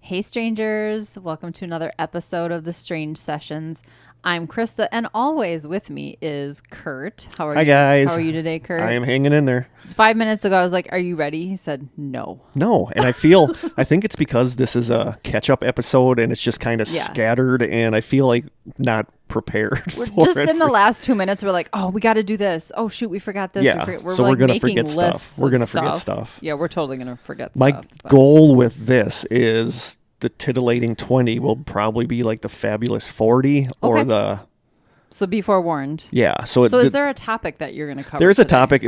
Hey, strangers. Welcome to another episode of the Strange Sessions. I'm Krista, and always with me is Kurt. How are Hi, you? guys. How are you today, Kurt? I am hanging in there. 5 minutes ago, I was like, are you ready? He said, no. No, and I think it's because this is a catch-up episode, and it's just kind of scattered, and I feel like not prepared We're for just it. in the last 2 minutes, we're like, oh, we got to do this. Oh, shoot, we forgot this. Yeah, We're so like we're going to making forget stuff. lists We're of going to forget stuff. Yeah, we're totally going to forget My stuff. My goal with this is the titillating 20 will probably be like the fabulous 40 or Okay. the... So be forewarned. Yeah. So is there a topic that you're going to cover There's a today? topic.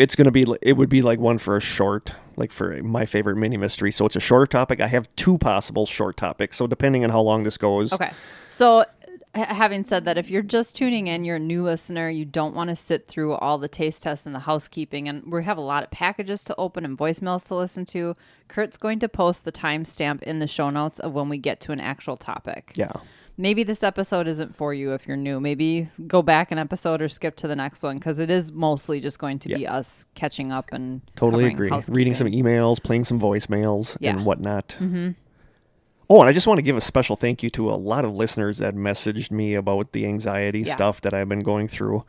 It would be like one for a short, like for my favorite mini mystery. So it's a shorter topic. I have two possible short topics. So depending on how long this goes. Okay. So having said that, if you're just tuning in, you're a new listener, you don't want to sit through all the taste tests and the housekeeping, and we have a lot of packages to open and voicemails to listen to, Kurt's going to post the timestamp in the show notes of when we get to an actual topic. Yeah. Maybe this episode isn't for you if you're new. Maybe go back an episode or skip to the next one, because it is mostly just going to be us catching up and Totally covering agree. housekeeping. Reading some emails, playing some voicemails, Yeah. and whatnot. Mm-hmm. Oh, and I just want to give a special thank you to a lot of listeners that messaged me about the anxiety stuff that I've been going through.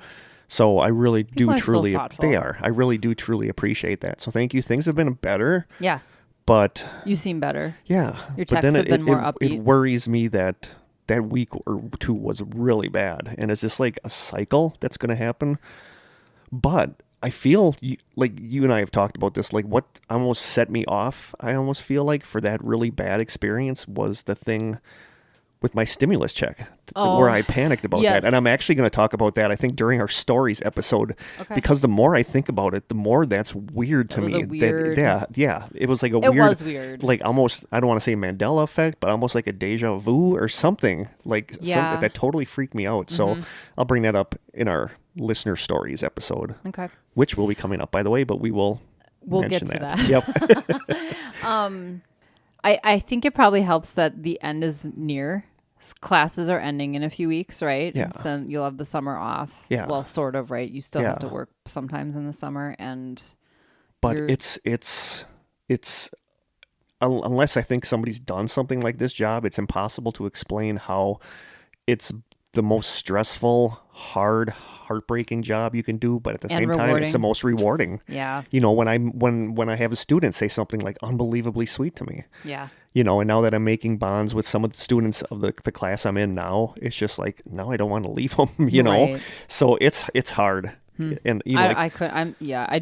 So I really People do are so truly, thoughtful. they are. I really do truly appreciate that. So thank you. Things have been better, Yeah. but You seem better. yeah. Your but texts have been more upbeat. It worries me that week or two was really bad. And is this like a cycle that's going to happen? But I feel like you and I have talked about this, like what almost set me off, I almost feel like, for that really bad experience was the thing with my stimulus check, where I panicked about that. And I'm actually going to talk about that, I think, during our stories episode, because the more I think about it, the more that's weird to was me. a weird- Yeah. It was like It was weird. like almost, I don't want to say Mandela effect, but almost like a deja vu or something, like something that totally freaked me out. So I'll bring that up in our listener stories episode, Okay. which will be coming up, by the way, but we'll get mention to that. Yep. I think it probably helps that the end is near. Classes are ending in a few weeks, right? Yeah. So you'll have the summer off. Yeah. Well, sort of, right? You still have to Yeah. work sometimes in the summer, and But you're- it's unless I think somebody's done something like this job, it's impossible to explain how it's the most stressful, heartbreaking job you can do, but at the same time, it's the most rewarding. Yeah. You know, when I have a student say something like unbelievably sweet to me, Yeah. you know, and now that I'm making bonds with some of the students of the class I'm in now, it's just like, now I don't want to leave them, you know? Right. So it's hard. And, you know, I'd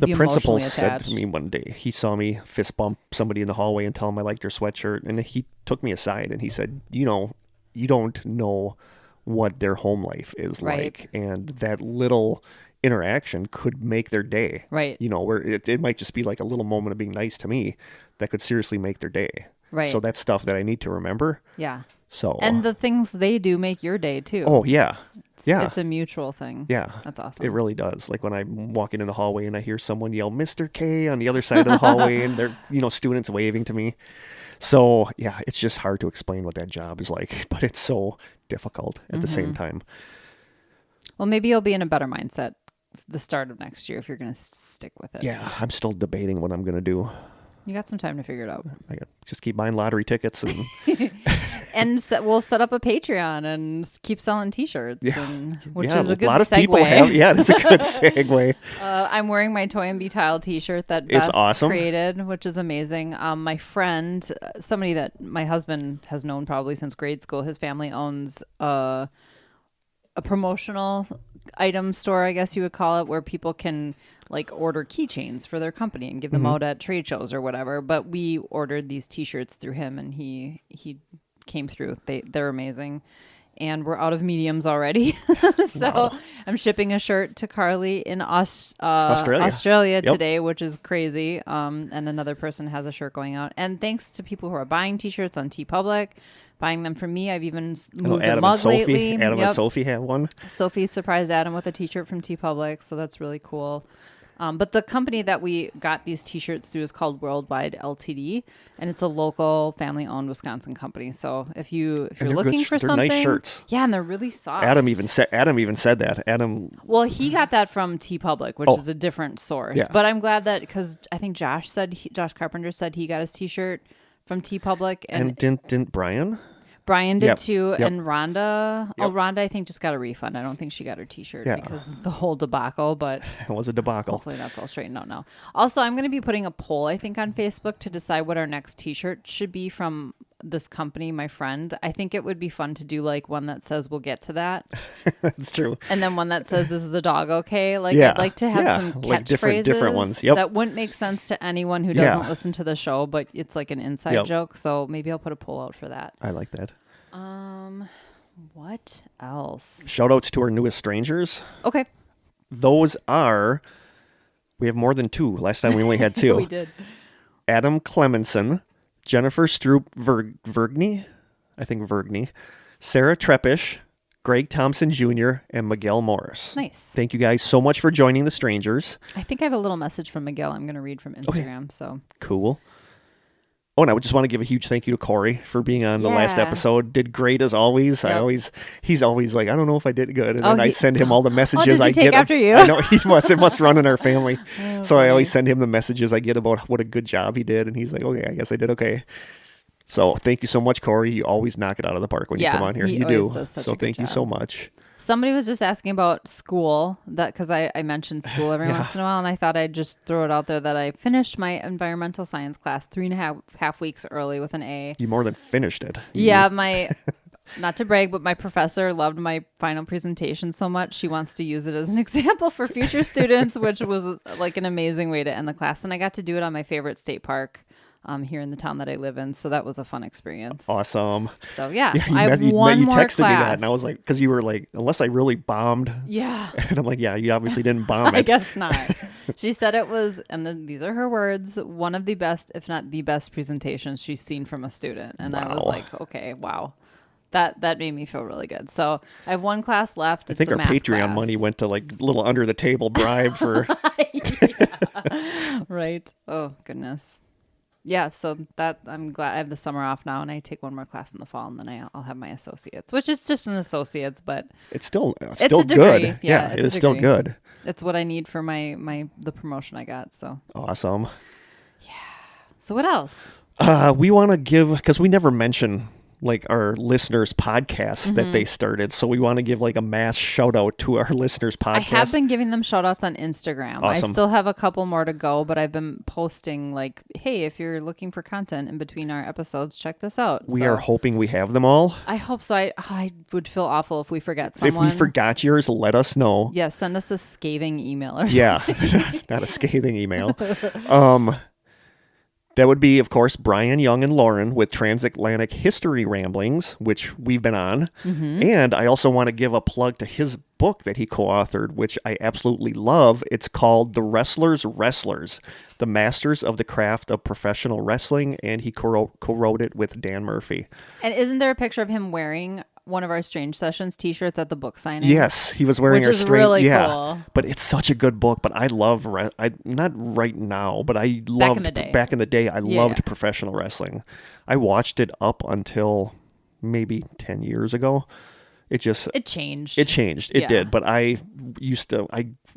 the be principal emotionally said attached. to me one day, he saw me fist bump somebody in the hallway and tell him I liked their sweatshirt. And he took me aside and he said, you know, you don't know what their home life is like. And that little interaction could make their day. Right. You know, where it might just be like a little moment of being nice to me that could seriously make their day. Right. So that's stuff that I need to remember. Yeah. So. And the things they do make your day too. Oh, yeah. It's a mutual thing. Yeah. That's awesome. It really does. Like when I'm walking in the hallway and I hear someone yell, Mr. K on the other side of the hallway and they're, you know, students waving to me. So yeah, it's just hard to explain what that job is like, but it's so difficult at the same time. Well, maybe you'll be in a better mindset the start of next year if you're going to stick with it. Yeah. I'm still debating what I'm going to do. You got some time to figure it out. I just keep buying lottery tickets and And we'll set up a Patreon and keep selling T-shirts, which is a good lot of segue. people have. Yeah, it's a good segue. I'm wearing my Toy and Be Tiled T-shirt that It's Beth awesome. created, which is amazing. My friend, somebody that my husband has known probably since grade school, his family owns a promotional item store, I guess you would call it, where people can like order keychains for their company and give them out at trade shows or whatever. But we ordered these T-shirts through him, and he came through. They're amazing. And we're out of mediums already. So I'm shipping a shirt to Carly in Australia today, which is crazy. And another person has a shirt going out. And thanks to people who are buying T-shirts on TeePublic, buying them from me. I've even moved a mug lately. Adam and Sophie have one. Sophie surprised Adam with a T-shirt from TeePublic, so that's really cool. But the company that we got these T-shirts through is called Worldwide Ltd, and it's a local family-owned Wisconsin company. So if you're looking for they're something, nice shirts. Yeah, and they're really soft. Adam even said that. Well, he got that from TeePublic, which is a different source. Yeah. But I'm glad that, because I think Josh Carpenter said he got his T-shirt from T Public, And didn't Brian? Brian did Yep, too, yep. and Rhonda. Oh, Yep. Rhonda, I think just got a refund. I don't think she got her T-shirt Yeah. because of the whole debacle. But It was a debacle. hopefully that's all straightened out now. Also, I'm going to be putting a poll, I think, on Facebook to decide what our next T-shirt should be from this company, my friend. I think it would be fun to do like one that says "We'll get to that," That's true. and then one that says "This is the dog okay." Like Yeah, I'd like to have yeah, some like catchphrases different ones. Yep. that wouldn't make sense to anyone who Yeah. doesn't listen to the show, but it's like an inside Yep. joke. So maybe I'll put a poll out for that. I like that. What else? Shout outs to our newest strangers. Okay. Those are, we have more than 2. Last time we only had 2. We did. Adam Clemenson, Jennifer Stroop Vergney, I think Vergney, Sarah Trepish, Greg Thompson Jr., and Miguel Morris. Nice. Thank you guys so much for joining the strangers. I think I have a little message from Miguel I'm going to read from Instagram. So Cool. Oh, and I would just want to give a huge thank you to Corey for being on the last Yeah. episode. Did great as always. Yep. He's always like, I don't know if I did good, and Oh, then I he- send him all the messages does he I take get. after you? I know it must run in our family. Oh, So I always funny. send him the messages I get about what a good job he did, and he's like, okay, I guess I did okay. So thank you so much, Corey. You always knock it out of the park when you Yeah, come on here. he You do. always does such a So good thank you job. so much. Somebody was just asking about school, that because I mentioned school every Yeah. once in a while, and I thought I'd just throw it out there that I finished my environmental science class 3.5 weeks early with an A. You more than finished it. Yeah, my not to brag, but my professor loved my final presentation so much she wants to use it as an example for future students, which was like an amazing way to end the class. And I got to do it on my favorite state park here in the town that I live in, so that was a fun experience. Awesome. So yeah, Yeah, I have one you more texted class. me that, and I was like, because you were like, unless I really bombed, yeah. and I'm like, yeah, you obviously didn't bomb I it. guess not. She said it was, and then these are her words, one of the best, if not the best presentations she's seen from a student. And I was Wow. like, okay, wow. That made me feel really good. So I have one class left. I think our Patreon money went to like little under the table bribe for. Right. Oh, goodness. Yeah, so that I'm glad I have the summer off now, and I take one more class in the fall, and then I'll have my associates, which is just an associate's, but It's still a good. degree. Yeah, It's it a is still degree. good. it's what I need for the promotion I got. So Awesome. what else? We want to give, because we never mention like our listeners' podcasts Mm-hmm. that they started, so we want to give like a mass shout out to our listeners' podcast. I have been giving them shout outs on Instagram. Awesome. I still have a couple more to go, but I've been posting like, hey, if you're looking for content in between our episodes, check this out. We So are hoping we have them all. I hope so. I would feel awful if we forget If someone. we forgot yours, let us know. Yeah, send us a scathing email or something. Yeah, it's not a scathing email. That would be, of course, Brian Young and Lauren with Transatlantic History Ramblings, which we've been on. Mm-hmm. And I also want to give a plug to his book that he co-authored, which I absolutely love. It's called The Wrestler's Wrestlers, The Masters of the Craft of Professional Wrestling, and he co-wrote it with Dan Murphy. And isn't there a picture of him wearing one of our Strange Sessions t-shirts at the book signing? Yes, he was wearing Which our is string. really yeah, cool. But it's such a good book. But I love, not right now, but I loved Back in the day. I Yeah. loved professional wrestling. I watched it up until maybe 10 years ago. It changed. It changed. It Yeah. did. But I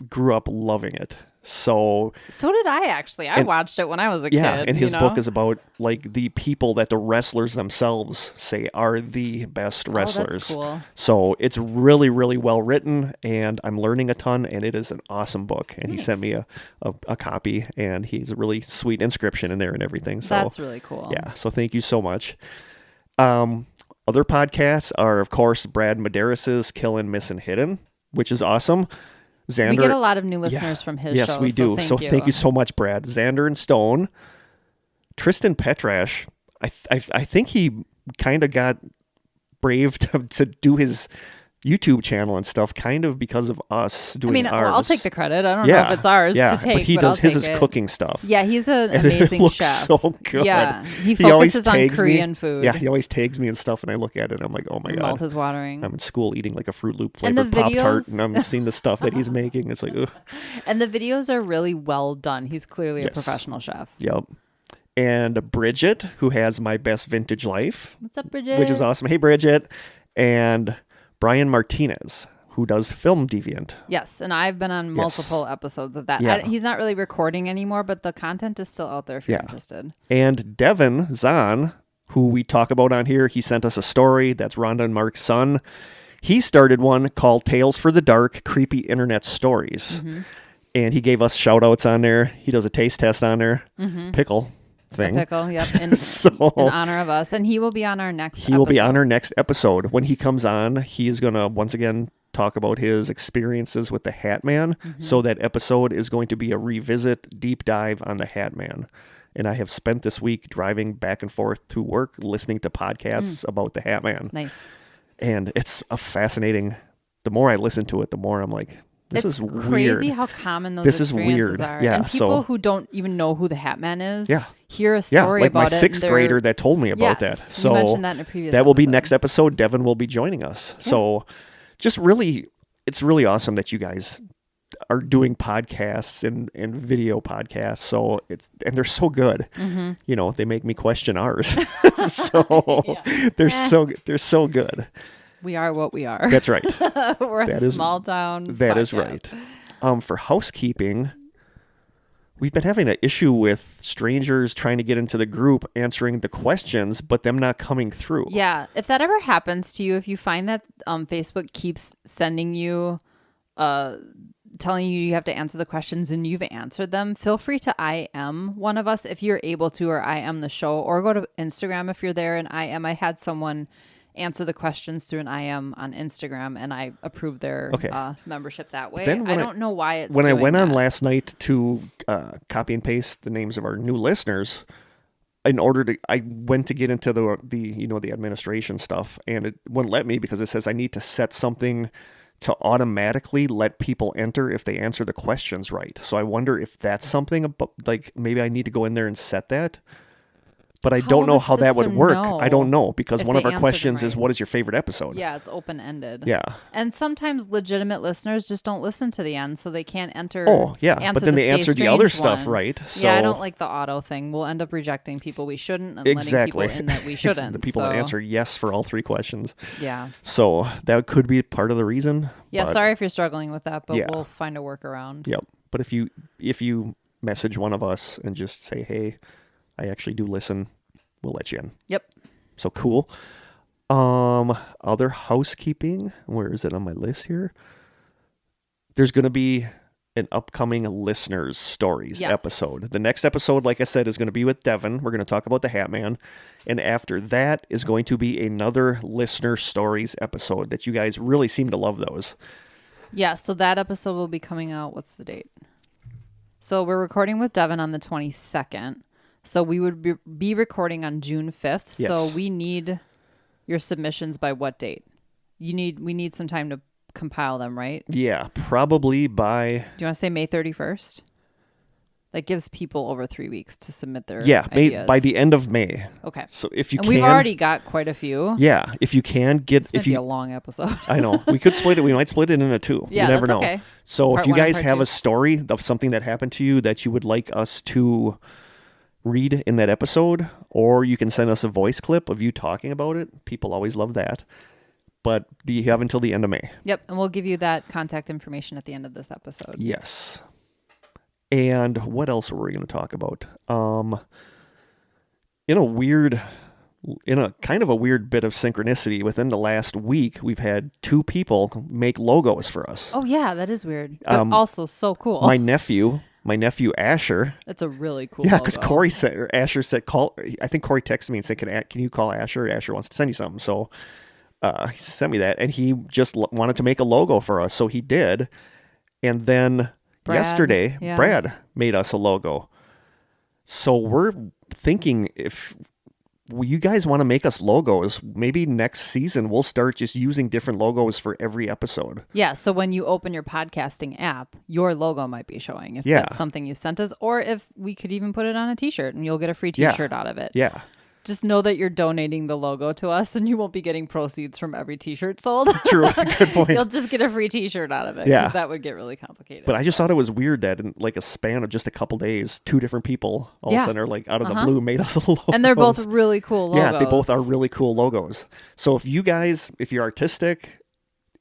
grew up loving it. So did I actually. I watched it when I was a yeah, kid. and his you book know? is about like the people that the wrestlers themselves say are the best wrestlers. Oh, that's cool. So it's really, really well written, and I'm learning a ton, and it is an awesome book. And he sent me a copy, and he's a really sweet inscription in there and everything. So That's really cool. yeah, so thank you so much. Other podcasts are, of course, Brad Medeiros' Killin' Missin' Hidden, which is awesome. Xander, We get a lot of new listeners from his yes, show. we do. So Thank you so much, Brad. Xander and Stone. Tristan Petrash, I think he kind of got brave to do his YouTube channel and stuff kind of because of us doing ours. I'll take the credit. I don't know if it's ours to take, but he I'll does his take is it. cooking stuff. Yeah, he's an And amazing it looks chef. so good. Yeah, he always focuses on tags Korean me. food. Yeah, he always tags me and stuff, and I look at it and I'm like, oh my My god. mouth is watering. I'm in school eating like a Fruit Loop And the flavored Pop-Tart, videos- and I'm seeing the stuff that he's making. It's like, ugh. And the videos are really well done. He's clearly a Yes. professional chef. Yep. And Bridget, who has My Best Vintage Life, What's up, Bridget? which is awesome. Hey, Bridget. And Brian Martinez, who does Film Deviant. Yes, and I've been on multiple episodes of that. Yeah. He's not really recording anymore, but the content is still out there if you're interested. And Devin Zahn, who we talk about on here, he sent us a story. That's Rhonda and Mark's son. He started one called Tales for the Dark, Creepy Internet Stories. And he gave us shout outs on there. He does a taste test on there. Pickle thing. A pickle, yep. In honor of us. And he will be on our next episode. He will be on our next episode. When he comes on, he is going to once again talk about his experiences with the Hat Man. So that episode is going to be a revisit, deep dive on the Hat Man. And I have spent this week driving back and forth to work, listening to podcasts about the Hat Man. Nice. And it's a fascinating, the more I listen to it, the more I'm like, this is weird. It's crazy how common those this experiences is weird. are. Yeah, and people who don't even know who the Hat Man is hear a story like about my it. sixth grader that told me about that. So you mentioned that in a previous that will be episode. next episode. Devin will be joining us. Yeah. So just really, it's really awesome that you guys are doing podcasts and video podcasts. So and they're so good. You know, they make me question ours. So they're so good. We are what we are. That's right. We're a small town. That is right. For housekeeping, we've been having an issue with strangers trying to get into the group, answering the questions, but them not coming through. Yeah. If that ever happens to you, if you find that Facebook keeps sending you, telling you have to answer the questions and you've answered them, feel free to IM one of us if you're able to, or IM the show, or go to Instagram if you're there and IM. I had someone answer the questions through an IM on Instagram, and I approved their membership that way. I don't know why it's when I went on that. last night to copy and paste the names of our new listeners, I went to get into the administration stuff, and it wouldn't let me because it says I need to set something to automatically let people enter if they answer the questions right. So I wonder if that's something about, like, maybe I need to go in there and set that. But I don't know how that would work. I don't know, because one of our questions is, what is your favorite episode? Yeah, it's open-ended. Yeah. And sometimes legitimate listeners just don't listen to the end, so they can't enter. Oh, yeah. But then they answer the other stuff, right? So, yeah, I don't like the auto thing. We'll end up rejecting people we shouldn't and letting people in that we shouldn't. The people that answer yes for all three questions. Yeah. So that could be part of the reason. Yeah, sorry if you're struggling with that, but we'll find a workaround. Yep. But if you message one of us and just say, hey, I actually do listen, we'll let you in. Yep. So cool. Other housekeeping. Where is it on my list here? There's going to be an upcoming listeners stories episode. The next episode, like I said, is going to be with Devin. We're going to talk about the Hat Man. And after that is going to be another listener stories episode that you guys really seem to love those. Yeah. So that episode will be coming out. What's the date? So we're recording with Devin on the 22nd. So we would be recording on June 5th. Yes. So we need your submissions by what date? We need some time to compile them, right? Yeah, probably by... Do you want to say May 31st? That gives people over 3 weeks to submit their ideas. By the end of May. Okay. So if you and we've already got quite a few. Yeah, if you can get... This might be a long episode. I know. We could split it. We might split it into two. Yeah, you never know. Okay. So Part if you one and guys part have two. a story of something that happened to you that you would like us to read in that episode, or you can send us a voice clip of you talking about it. People always love that. But you have until the end of May. Yep, and we'll give you that contact information at the end of this episode. Yes. And what else were we going to talk about? In a kind of a weird bit of synchronicity, within the last week, we've had two people make logos for us. Oh yeah, that is weird. But also so cool. My nephew Asher. That's a really cool. Yeah, because logo. Asher said, call. I think Corey texted me and said, "Can you call Asher? Asher wants to send you something." So he sent me that, and he just wanted to make a logo for us, so he did. And then yesterday, Brad made us a logo. So we're thinking, if you guys want to make us logos, maybe next season we'll start just using different logos for every episode. Yeah, so when you open your podcasting app, your logo might be showing if that's something you sent us, or if we could even put it on a t-shirt and you'll get a free t-shirt out of it. Yeah. Just know that you're donating the logo to us and you won't be getting proceeds from every t-shirt sold. True. Good point. You'll just get a free t-shirt out of it. Yeah. Because that would get really complicated. But I just thought it was weird that in like a span of just a couple days, two different people all of a sudden are like out of the blue made us a logo. And they're both really cool logos. Yeah, they both are really cool logos. So if you're artistic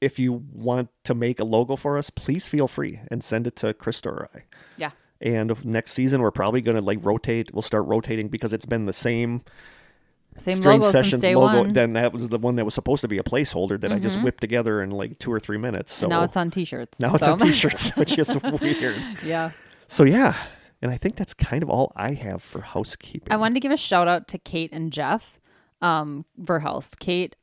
if you want to make a logo for us, please feel free and send it to Krista or I. Yeah. And next season, we're probably going to like rotate. We'll start rotating because it's been the same Strange logo Sessions since day logo. one. Then that was the one that was supposed to be a placeholder that I just whipped together in like 2 or 3 minutes. So and now it's on T-shirts. Now it's on T-shirts, which is weird. Yeah. So yeah, and I think that's kind of all I have for housekeeping. I wanted to give a shout out to Kate and Jeff Verhelst. Kate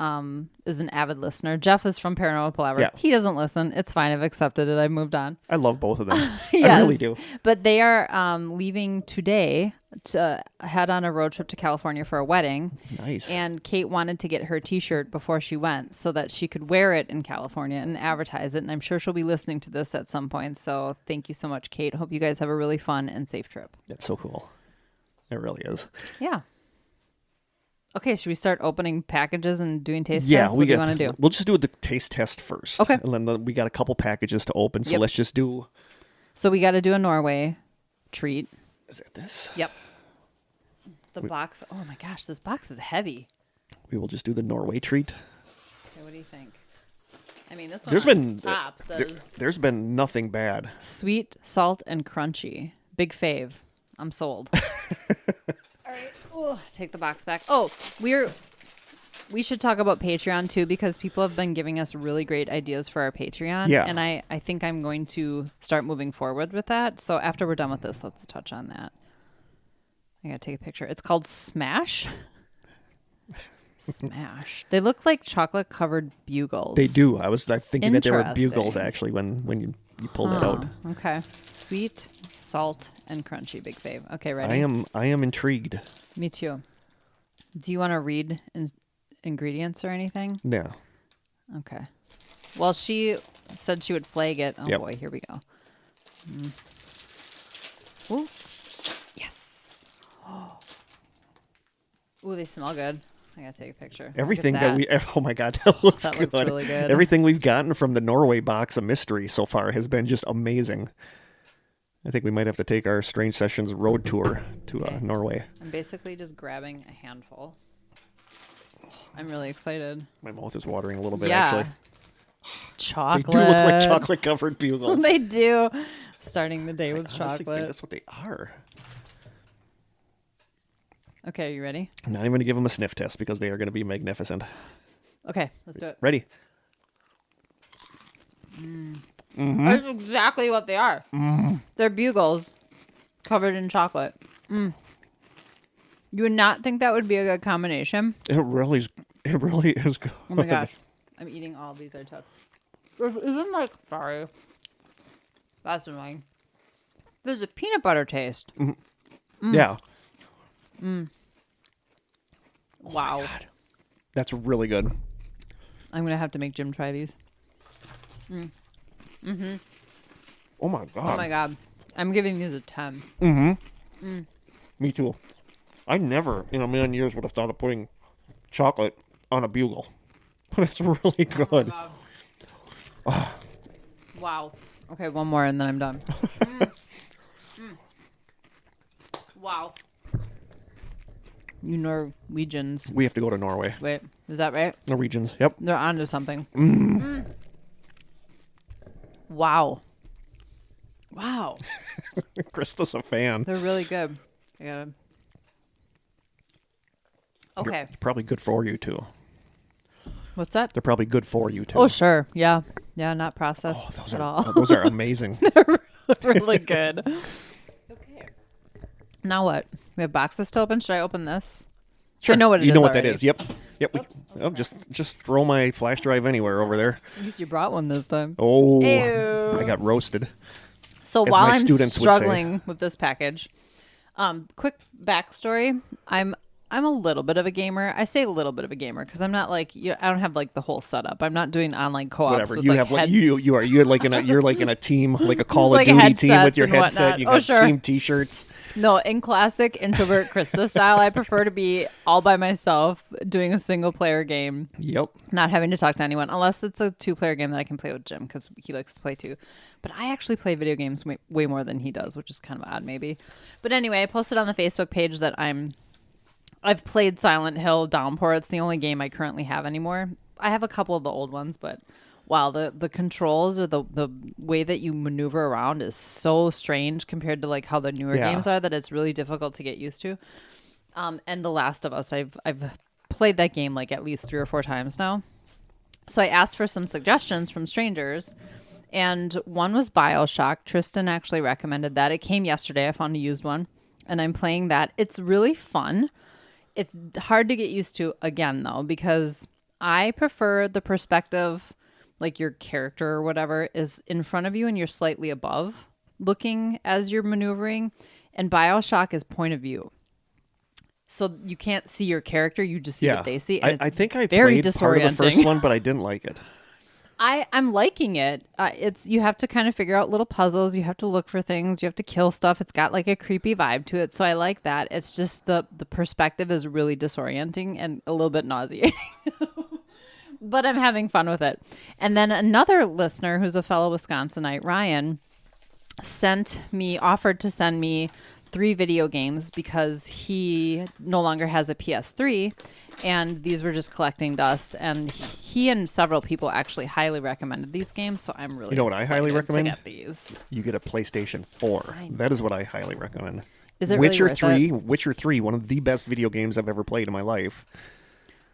is an avid listener. Jeff is from Paranormal Palaver. Yeah. He doesn't listen. It's fine. I've accepted it. I've moved on. I love both of them. Yes, I really do. But they are leaving today to head on a road trip to California for a wedding. Nice. And Kate wanted to get her T-shirt before she went so that she could wear it in California and advertise it. And I'm sure she'll be listening to this at some point. So thank you so much, Kate. Hope you guys have a really fun and safe trip. That's so cool. It really is. Yeah. Okay, should we start opening packages and doing taste Yeah, tests? What do you want to do? We'll just do the taste test first. Okay. And then we got a couple packages to open, so Yep. let's just do... So we got to do a Norway treat. Is that this? Yep. The box. Oh my gosh, this box is heavy. We will just do the Norway treat. Okay, what do you think? I mean, this one There's on been top says there's been nothing bad. sweet, salt, and crunchy. Big fave. I'm sold. All right. Ooh, take the box back. Oh, we should talk about Patreon too, because people have been giving us really great ideas for our Patreon. Yeah. And I think I'm going to start moving forward with that. So after we're done with this, let's touch on that. I gotta take a picture. It's called Smash. Smash. They look like chocolate covered bugles. They do. I was thinking that they were Interesting. bugles actually when you pulled it out. Okay. Sweet, salt, and crunchy. Big fave. Okay, ready? I am intrigued. Me too. Do you want to read ingredients or anything? Yeah. Okay. Well, she said she would flag it. Oh Yep. boy, here we go. Ooh. Yes. Ooh, they smell good. I gotta take a picture. Look at Everything that we oh my god, that looks That good. looks really good. Everything we've gotten from the Norway box of mystery so far has been just amazing. I think we might have to take our Strange Sessions road tour to Okay. Norway. I'm basically just grabbing a handful. I'm really excited. My mouth is watering a little bit Yeah. actually. Chocolate. They do look like chocolate covered bugles. They do. Starting the day with I honestly think chocolate. that's what they are. Okay, are you ready? I'm not even going to give them a sniff test because they are going to be magnificent. Okay, let's do it. Ready? That's exactly what they are. They're bugles covered in chocolate. You would not think that would be a good combination. It really is good. Oh my gosh. I'm eating all these. Are tough. There's even like, sorry. That's annoying. There's a peanut butter taste. Yeah. Wow. God. That's really good. I'm going to have to make Jim try these. Oh my god. Oh my God. I'm giving these a 10. Me too. I never in a million years would have thought of putting chocolate on a bugle. But it's really good. Wow. Okay, one more and then I'm done. Wow. You Norwegians. We have to go to Norway. Wait, is that right? Norwegians. Yep. They're onto something. Wow. Wow. Krista's a fan. They're really good. I gotta... Okay. It's probably good for you too. What's that? They're probably good for you too. Oh, sure. Yeah. Yeah, not processed those at are all. those are amazing. Really good. Okay. Now what? We have boxes to open. Should I open this? Sure. I know what it you is know what already. that is. Yep. Yep. Just throw my flash drive anywhere over there. At least you brought one this time. Oh, Ew. I got roasted. So as while my I'm students would say. struggling with this package, quick backstory. I'm a little bit of a gamer. I say a little bit of a gamer because I'm not like I don't have like the whole setup. I'm not doing online co-ops. Whatever. With, You like, have like head- you're like in a team, like a Call of Like Duty team with headsets your and headset. whatnot. You Oh, got sure. team T-shirts. No, in classic introvert Krista style, I prefer to be all by myself doing a single player game, Yep. not having to talk to anyone, unless it's a 2-player game that I can play with Jim because he likes to play too. But I actually play video games way more than he does, which is kind of odd maybe. But anyway, I posted on the Facebook page that I've played Silent Hill Downpour. It's the only game I currently have anymore. I have a couple of the old ones, but wow, the controls or the way that you maneuver around is so strange compared to like how the newer Yeah. games are that it's really difficult to get used to. And The Last of Us, I've played that game like at least 3 or 4 times now. So I asked for some suggestions from strangers, and one was BioShock. Tristan actually recommended that. It came yesterday. I found a used one, and I'm playing that. It's really fun. It's hard to get used to again though, because I prefer the perspective, like your character or whatever is in front of you and you're slightly above looking as you're maneuvering, and BioShock is point of view. So you can't see your character, you just see what they see. And I think I very played part of the disorienting. first one, but I didn't like it. I'm liking it. It's you have to kind of figure out little puzzles. You have to look for things. You have to kill stuff. It's got like a creepy vibe to it, so I like that. It's just the perspective is really disorienting and a little bit nauseating. But I'm having fun with it. And then another listener who's a fellow Wisconsinite, Ryan, offered to send me 3 video games because he no longer has a PS3, and these were just collecting dust, and he and several people actually highly recommended these games, so I'm really what I highly excited recommend? to get these. You get a PlayStation 4. That is what I highly recommend. Is it Witcher really worth 3, Witcher 3, one of the best video games I've ever played in my life.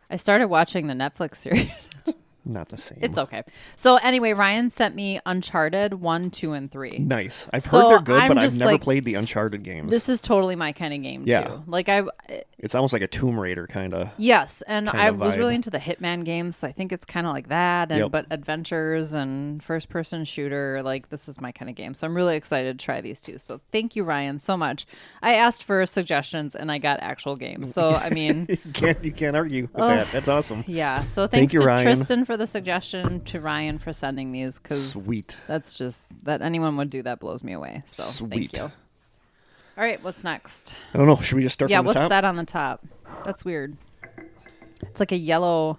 I started watching the Netflix series. Not the same. It's okay. So anyway, Ryan sent me Uncharted 1, 2, and 3. Nice. I've So heard they're good, I'm but I've just never like, played the Uncharted games. This is totally my kind of game Yeah. too. Like It's almost like a Tomb Raider kind of. yes, and kind I of was vibe. really into the Hitman games, so I think it's kind of like that, and Yep. but adventures and first person shooter, like this is my kind of game. So I'm really excited to try these two. So thank you, Ryan, so much. I asked for suggestions and I got actual games. So I mean, you can't argue with that. That's awesome. yeah. So thanks you, to Ryan. Tristan for the suggestion, to Ryan for sending these, because Sweet. that's just that anyone would do that blows me away. So thank Sweet. you. All right, what's next? I don't know. Should we just start Yeah, from the what's top? that on the top? That's weird. It's like a yellow.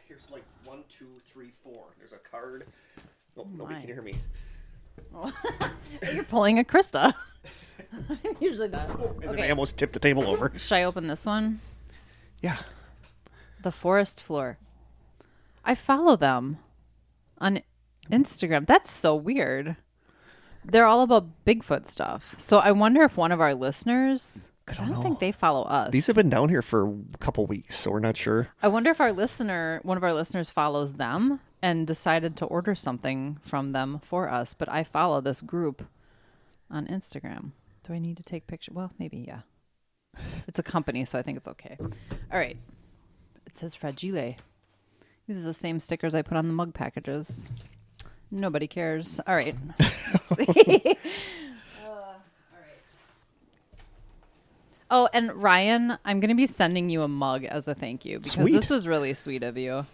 Here's like 1, 2, 3, 4. There's a card. Oh, nobody my. can hear me. You're pulling a Krista. I'm usually not. And then I Okay. almost tipped the table over. Should I open this one? Yeah. The Forest Floor. I follow them on Instagram. That's so weird. They're all about Bigfoot stuff. So I wonder if one of our listeners, because I don't think they follow us. These have been down here for a couple weeks, so we're not sure. I wonder if one of our listeners follows them and decided to order something from them for us. But I follow this group on Instagram. Do I need to take pictures? Well, maybe, yeah. It's a company, so I think it's okay. All right. It says Fragile. These are the same stickers I put on the mug packages. Nobody cares. All right. Let's see. All right. Oh, and Ryan, I'm going to be sending you a mug as a thank you because Sweet. this was really sweet of you.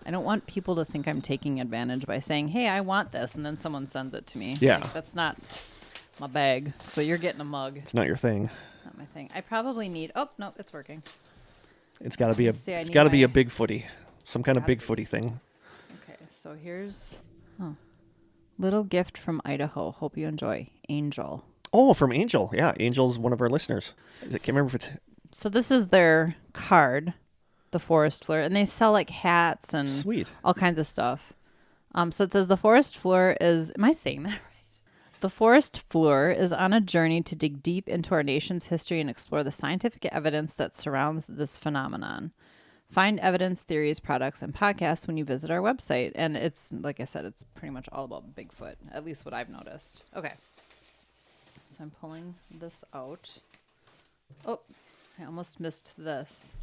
I don't want people to think I'm taking advantage by saying, hey, I want this, and then someone sends it to me. Yeah. Like, that's not my bag. So you're getting a mug. It's not your thing. Not my thing. I probably need... Oh, no, it's working. It's got to be a. See, I It's need got to be a my- big footy, some kind of Gotta big footy thing. Okay, so here's... Oh, little gift from Idaho. Hope you enjoy. Angel. Oh, from Angel. Yeah, Angel's one of our listeners. I can't remember if it's So this is their card, the Forest Floor, and they sell like hats and sweet. all kinds of stuff. So it says the Forest Floor is... Am I saying that right? The Forest Floor is on a journey to dig deep into our nation's history and explore the scientific evidence that surrounds this phenomenon. Find evidence, theories, products, and podcasts when you visit our website. And it's, like I said, it's pretty much all about Bigfoot, at least what I've noticed. Okay. So I'm pulling this out. Oh, I almost missed this.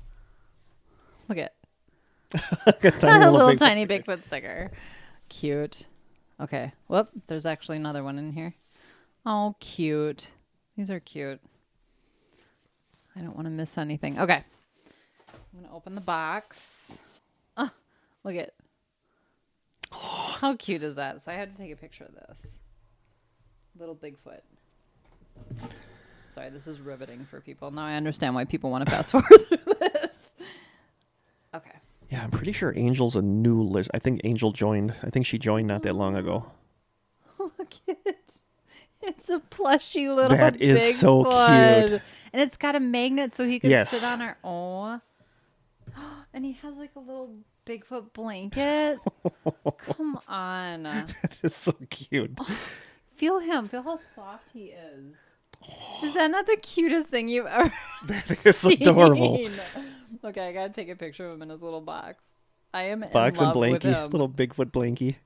Look at a little tiny Bigfoot sticker. Cute. Okay. Whoop. There's actually another one in here. Oh, cute. These are cute. I don't want to miss anything. Okay. I'm going to open the box. Oh, look at. How cute is that? So I had to take a picture of this. Little Bigfoot. Sorry, this is riveting for people. Now I understand why people want to fast forward through this. Okay. Yeah, I'm pretty sure Angel's a new list. I think Angel joined. I think she joined not that long ago. Look at it. It's a plushy little That is Bigfoot. so cute. And it's got a magnet so he can Yes. sit on our... Oh. And he has like a little Bigfoot blanket. Come on. That is so cute. Feel him. Feel how soft he is. Is that not the cutest thing you've ever It's seen? adorable. Okay, I gotta take a picture of him in his little box. I am Box in and love with blankie, him. little Bigfoot blankie.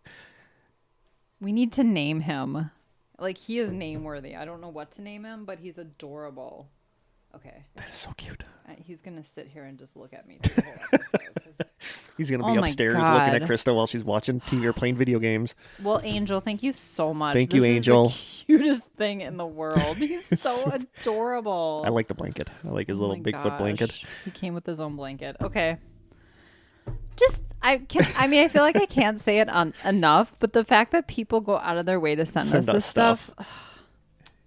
We need to name him. Like, he is name worthy. I don't know what to name him, but he's adorable. Okay. That is so cute. He's gonna sit here and just look at me through the whole episode. 'Cause- He's gonna Oh be my upstairs looking at God. Krista while she's watching TV or playing video games. Well, Angel, thank you so much. Thank you, This is Angel. the cutest thing in the world. He's so adorable. I like the blanket. I like his little my Bigfoot blanket. gosh. He came with his own blanket. Okay. I feel like I can't say it enough, but the fact that people go out of their way to send us this stuff,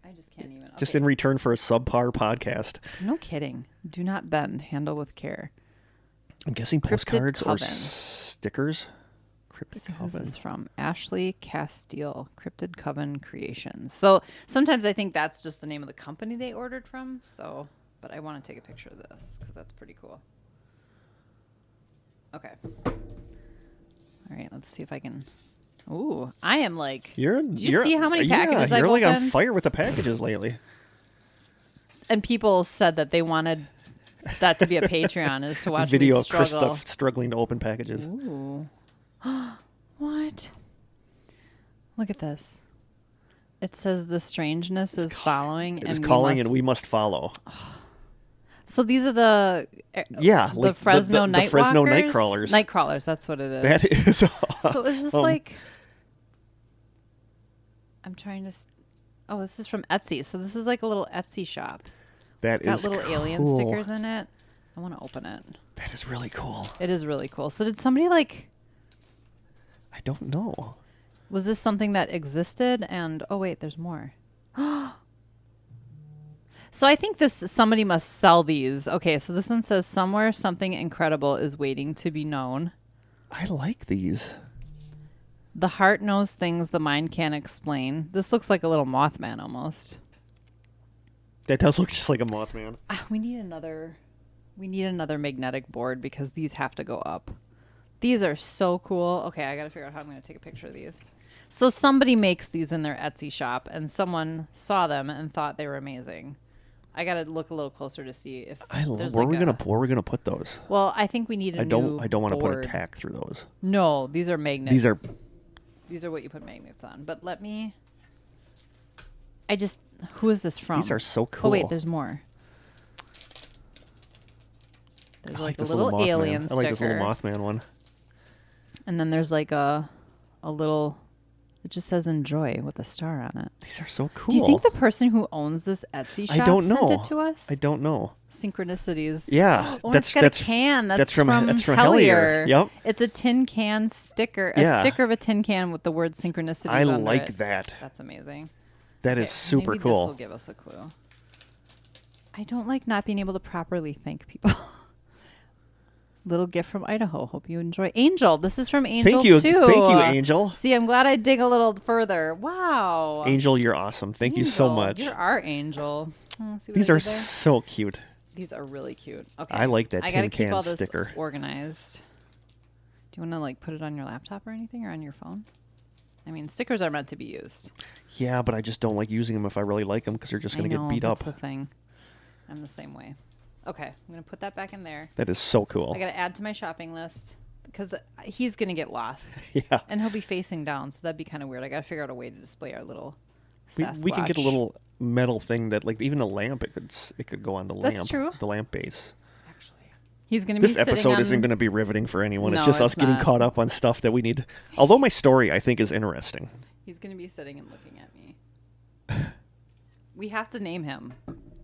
I just can't even. Just Okay. in return for a subpar podcast. No kidding. Do not bend. Handle with care. I'm guessing Cryptid postcards or Coven. stickers. Cryptid So who's Coven. this from? Ashley Castile, Cryptid Coven Creations. So sometimes I think that's just the name of the company they ordered from. So, but I want to take a picture of this because that's pretty cool. Okay. All right, let's see if I can. Ooh, I am like. Do you see how many packages I've you're like on opened? fire with the packages lately. And people said that they wanted that to be a Patreon, is to watch Video me of struggle. Krista struggling to open packages. Ooh. What? Look at this. It says the strangeness is following. It is calling and we must follow. So these are the Yeah, the like Fresno the Fresno Nightwalkers? Nightcrawlers. Nightcrawlers, that's what it is. That is awesome. So is this like? I'm trying to. Oh, this is from Etsy. So this is like a little Etsy shop. That It's got is little alien cool. stickers in it. I want to open it. That is really cool. It is really cool. So did somebody like? I don't know. Was this something that existed? And oh wait, there's more. So I think somebody must sell these. Okay, so this one says somewhere something incredible is waiting to be known. I like these. The heart knows things the mind can't explain. This looks like a little Mothman almost. That does look just like a Mothman. We need another magnetic board because these have to go up. These are so cool. Okay, I got to figure out how I'm going to take a picture of these. So somebody makes these in their Etsy shop and someone saw them and thought they were amazing. I got to look a little closer to see if Where are we gonna put those? Well, I think we need a new I don't want to put a board. tack through those. No, these are magnets. These are what you put magnets on. But let me. Who is this from? These are so cool. Oh wait, there's more. There's I like a this little Mothman. alien I sticker. like this little Mothman one. And then there's like a little. It just says "enjoy" with a star on it. These are so cool. Do you think the person who owns this Etsy shop I don't know. sent it to us? I don't know. Synchronicities. Yeah, Oh, it's got a can. That's from Hellier. Yep. It's a tin can sticker. Yeah. A sticker of a tin can with the word synchronicities I under like it. that. That's amazing. That Okay, is super maybe cool. This will give us a clue. I don't like not being able to properly thank people. Little gift from Idaho. Hope you enjoy. Angel. This is from Angel Thank you. too. Thank you, Angel. See, I'm glad I dig a little further. Wow. Angel, you're awesome. Thank you so Angel, much. You're our angel. Oh, see what These I are did there? so cute. These are really cute. Okay. I like that I gotta tin keep can all this sticker. organized. Do you want to like put it on your laptop or anything, or on your phone? I mean, stickers are meant to be used. Yeah, but I just don't like using them if I really like them because they're just going to get beat up. That's the thing. I'm the same way. Okay, I'm gonna put that back in there. That is so cool. I gotta add to my shopping list because he's gonna get lost. Yeah. And he'll be facing down, so that'd be kind of weird. I gotta figure out a way to display our little We can get a Sasquatch. little metal thing that, like, even a lamp. It could go on the lamp. That's true. The lamp base. Actually, he's gonna This be sitting episode on... isn't going to be riveting for anyone. It's No, just us it's getting not. caught up on stuff that we need. Although my story, I think, is interesting. He's gonna be sitting and looking at me. We have to name him.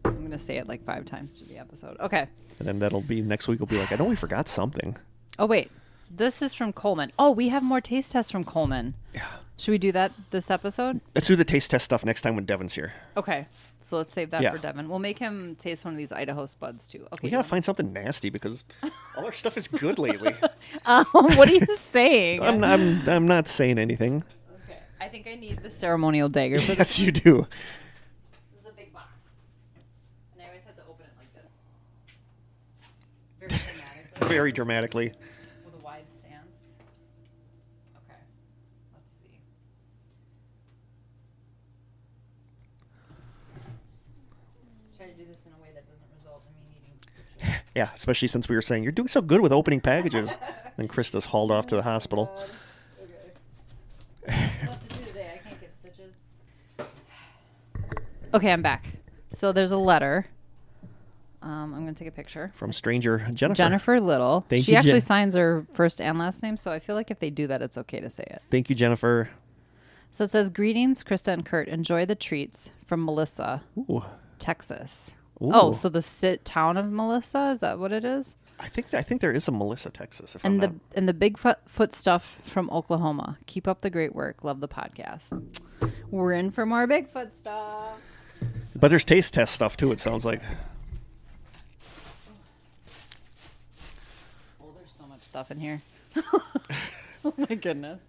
I'm gonna say it like 5 times through the episode. Okay. And then that'll be next week. We'll be like, I know we forgot something. Oh wait, this is from Coleman. Oh, we have more taste tests from Coleman. Yeah. Should we do that this episode? Let's do the taste test stuff next time when Devin's here. Okay. So let's save that Yeah. for Devin. We'll make him taste one of these Idaho Spuds too. Okay. We got to find something nasty because all our stuff is good lately. What are you saying? I'm not saying anything. Okay. I think I need the ceremonial dagger for this. Yes, you do. This is a big box. And I always have to open it like this. Very dramatically. Very dramatically. With a wide stance. to do this in a way that doesn't result in me needing stitches. Yeah, especially since we were saying you're doing so good with opening packages. And Krista's hauled off to the hospital. God. Okay. What to do today? I can't get stitches. Okay, I'm back. So there's a letter. I'm going to take a picture. From stranger Jennifer. Jennifer Little. Thank she you, actually Jen. signs her first and last name, so I feel like if they do that, it's okay to say it. Thank you, Jennifer. So it says, greetings, Krista and Kurt. Enjoy the treats from Melissa, Ooh. Texas. Ooh. Oh, so the town of Melissa? Is that what it is? I think there is a Melissa, Texas. If And I'm the Bigfoot stuff from Oklahoma. Keep up the great work. Love the podcast. We're in for more Bigfoot stuff. but there's taste test stuff too. It sounds like. Oh, there's so much stuff in here. Oh my goodness.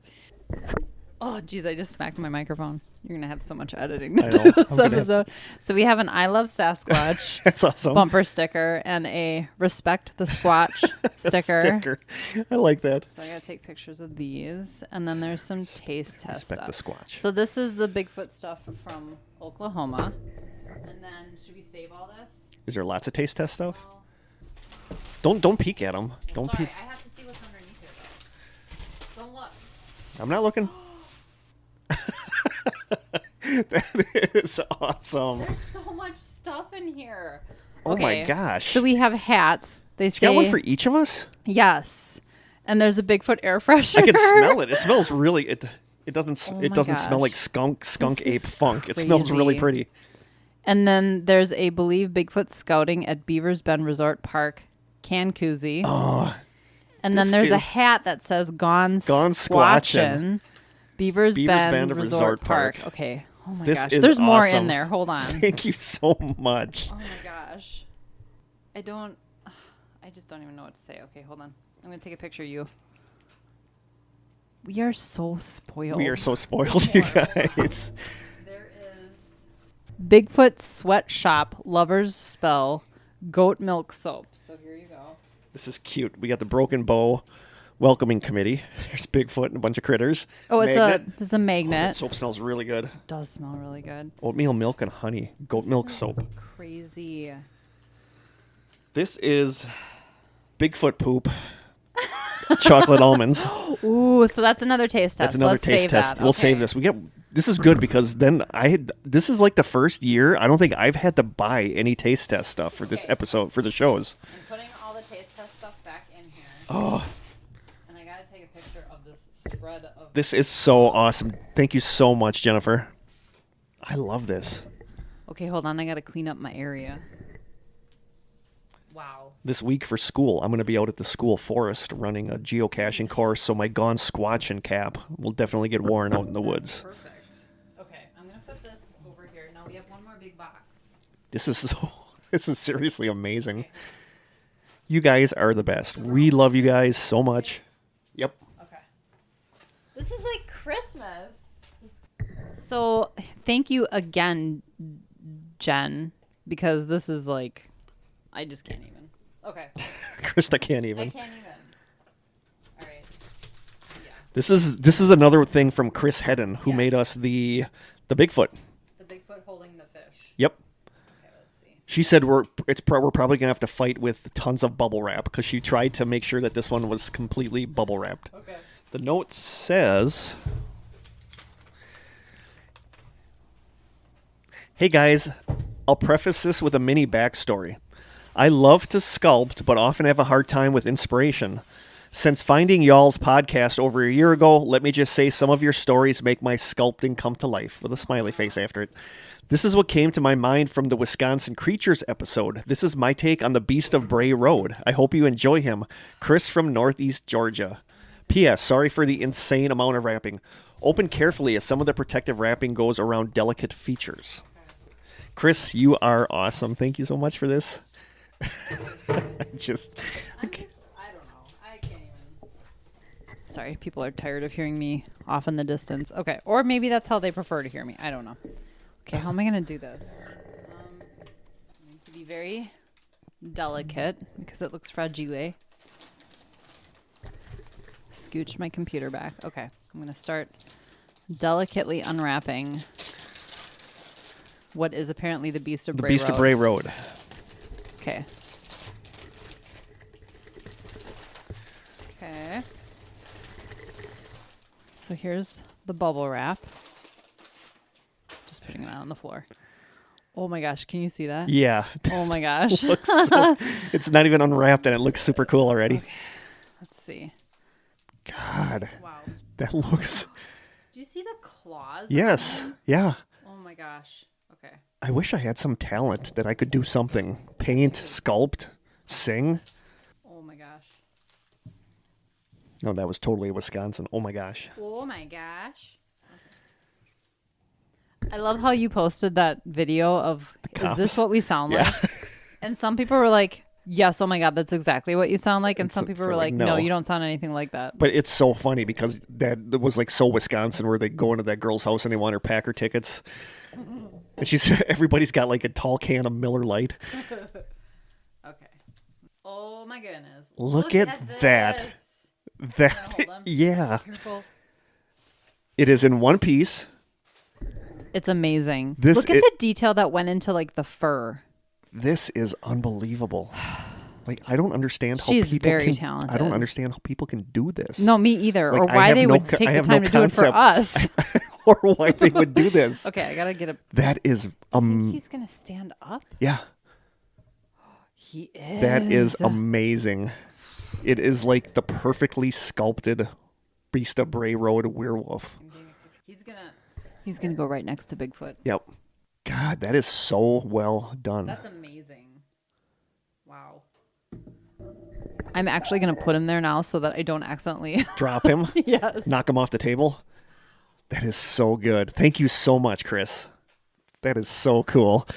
Oh, geez, I just smacked my microphone. You're going to have so much editing to I do know. this I'm gonna episode. So we have an I Love Sasquatch That's awesome. bumper sticker and a Respect the Squatch sticker. I like that. So I got to take pictures of these. And then there's some taste test Respect stuff. the Squatch. So this is the Bigfoot stuff from Oklahoma. And then, should we save all this? Is there lots of taste test stuff? Well, Don't peek at them. Don't sorry, peek. I have to see what's underneath here, though. Don't look. I'm not looking. That is awesome. There's so much stuff in here. Oh my Okay, gosh. So we have hats. They You say got one for each of us? yes. And there's a Bigfoot air freshener. I can smell it. It smells really. It doesn't. Oh it my doesn't smell gosh. like skunk This ape is funk. It smells really crazy. pretty. And then there's a Believe Bigfoot Scouting at Beavers Bend Resort Park can koozie. Oh, and then this there's a is- hat that says Gone Squatchin'. Squatchin'. Beavers Bend Bend Resort Park. Park. Okay. Oh my This gosh. is There's more in awesome. there. Hold on. Thank you so much. Oh my gosh. I just don't even know what to say. Okay, hold on. I'm going to take a picture of you. We are so spoiled. We are so spoiled, you guys. There is Bigfoot Sweatshop Lover's Spell Goat Milk Soap. So here you go. This is cute. We got the Broken Bow welcoming committee. There's Bigfoot and a bunch of critters. Oh, this is a Oh, magnet. that soap smells really good. It does smell really good. Oatmeal milk and honey. Goat milk soap. Crazy. This is Bigfoot poop. Chocolate almonds. Ooh, so that's another taste test. That's another Let's taste save test. that. We'll save Okay. this. This is good because then this is like the first year I don't think I've had to buy any taste test stuff for this Okay. episode for the shows. I'm putting all the taste test stuff back in here. Oh, And I got to take a picture of this spread of... this is so awesome. Thank you so much, Jennifer. I love this. Okay, hold on. I got to clean up my area. Wow. This week for school, I'm going to be out at the school forest running a geocaching course, so my Gone Squatchin' cap will definitely get worn out in the woods. Perfect. Okay, I'm going to put this over here. Now we have one more big box. This is seriously amazing. You guys are the best. We love you guys so much. Yep. Okay. This is like Christmas. So, thank you again, Jen, because this is like, I just can't even. Okay. Krista can't I even. can't even. All right. Yeah. This is another thing from Chris Hedden, who Yes. made us the Bigfoot. The Bigfoot holding the fish. Yep. Okay, let's see. She said we're probably gonna have to fight with tons of bubble wrap because she tried to make sure that this one was completely bubble wrapped. Okay. The note says, "Hey guys, I'll preface this with a mini backstory. I love to sculpt, but often have a hard time with inspiration. Since finding y'all's podcast over a year ago, let me just say some of your stories make my sculpting come to life," with a smiley face after it. "This is what came to my mind from the Wisconsin Creatures episode. This is my take on the Beast of Bray Road. I hope you enjoy him. Chris from Northeast Georgia. P.S. Sorry for the insane amount of wrapping. Open carefully as some of the protective wrapping goes around delicate features." Chris, you are awesome. Thank you so much for this. I don't know. I can't even. Sorry, people are tired of hearing me off in the distance. Okay, or maybe that's how they prefer to hear me. I don't know. Okay, how am I going to do this? I need to be very delicate because it looks fragile. Scooch my computer back. Okay, I'm going to start delicately unwrapping what is apparently the Beast of The Bray Beast Road. of Bray Road. Okay. Okay. So here's the bubble wrap. Just putting that on the floor. Oh my gosh, can you see that? Yeah. Oh my gosh. It's not even unwrapped and it looks super cool already. Okay. Let's see. God. Wow. That looks... Do you see the claws? Yes. Yeah. Oh my gosh. Okay. I wish I had some talent that I could do something. Paint, sculpt, sing. Oh my gosh. No, that was totally Wisconsin. Oh my gosh. Oh my gosh. I love how you posted that video of, is this cops. what we sound Yeah. like? And some people were like, yes, oh my God, that's exactly what you sound like. And some people were like, no, no, you don't sound anything like that. But it's so funny because that was like so Wisconsin where they go into that girl's house and they want her Packer tickets. And everybody's got like a tall can of Miller Lite. Okay. Oh my goodness. Look at that. this. That, Hold on. yeah. Careful. It is in one piece. It's amazing. This Look at the detail that went into like the fur. This is unbelievable. Like, I don't understand how She's people very can, talented. I don't understand how people can do this. No, me either. Like, or I why have they no would co- take I the have time no to do it for concept. us. Or why they would do this. Okay, I gotta get a. That is, He's gonna stand up. yeah. He is. That is amazing. It is like the perfectly sculpted Beast of Bray Road werewolf. He's gonna go right next to Bigfoot. Yep. God, that is so well done. That's amazing. Wow. I'm actually gonna put him there now so that I don't accidentally. Drop him. Yes. Knock him off the table. That is so good. Thank you so much, Chris. That is so cool.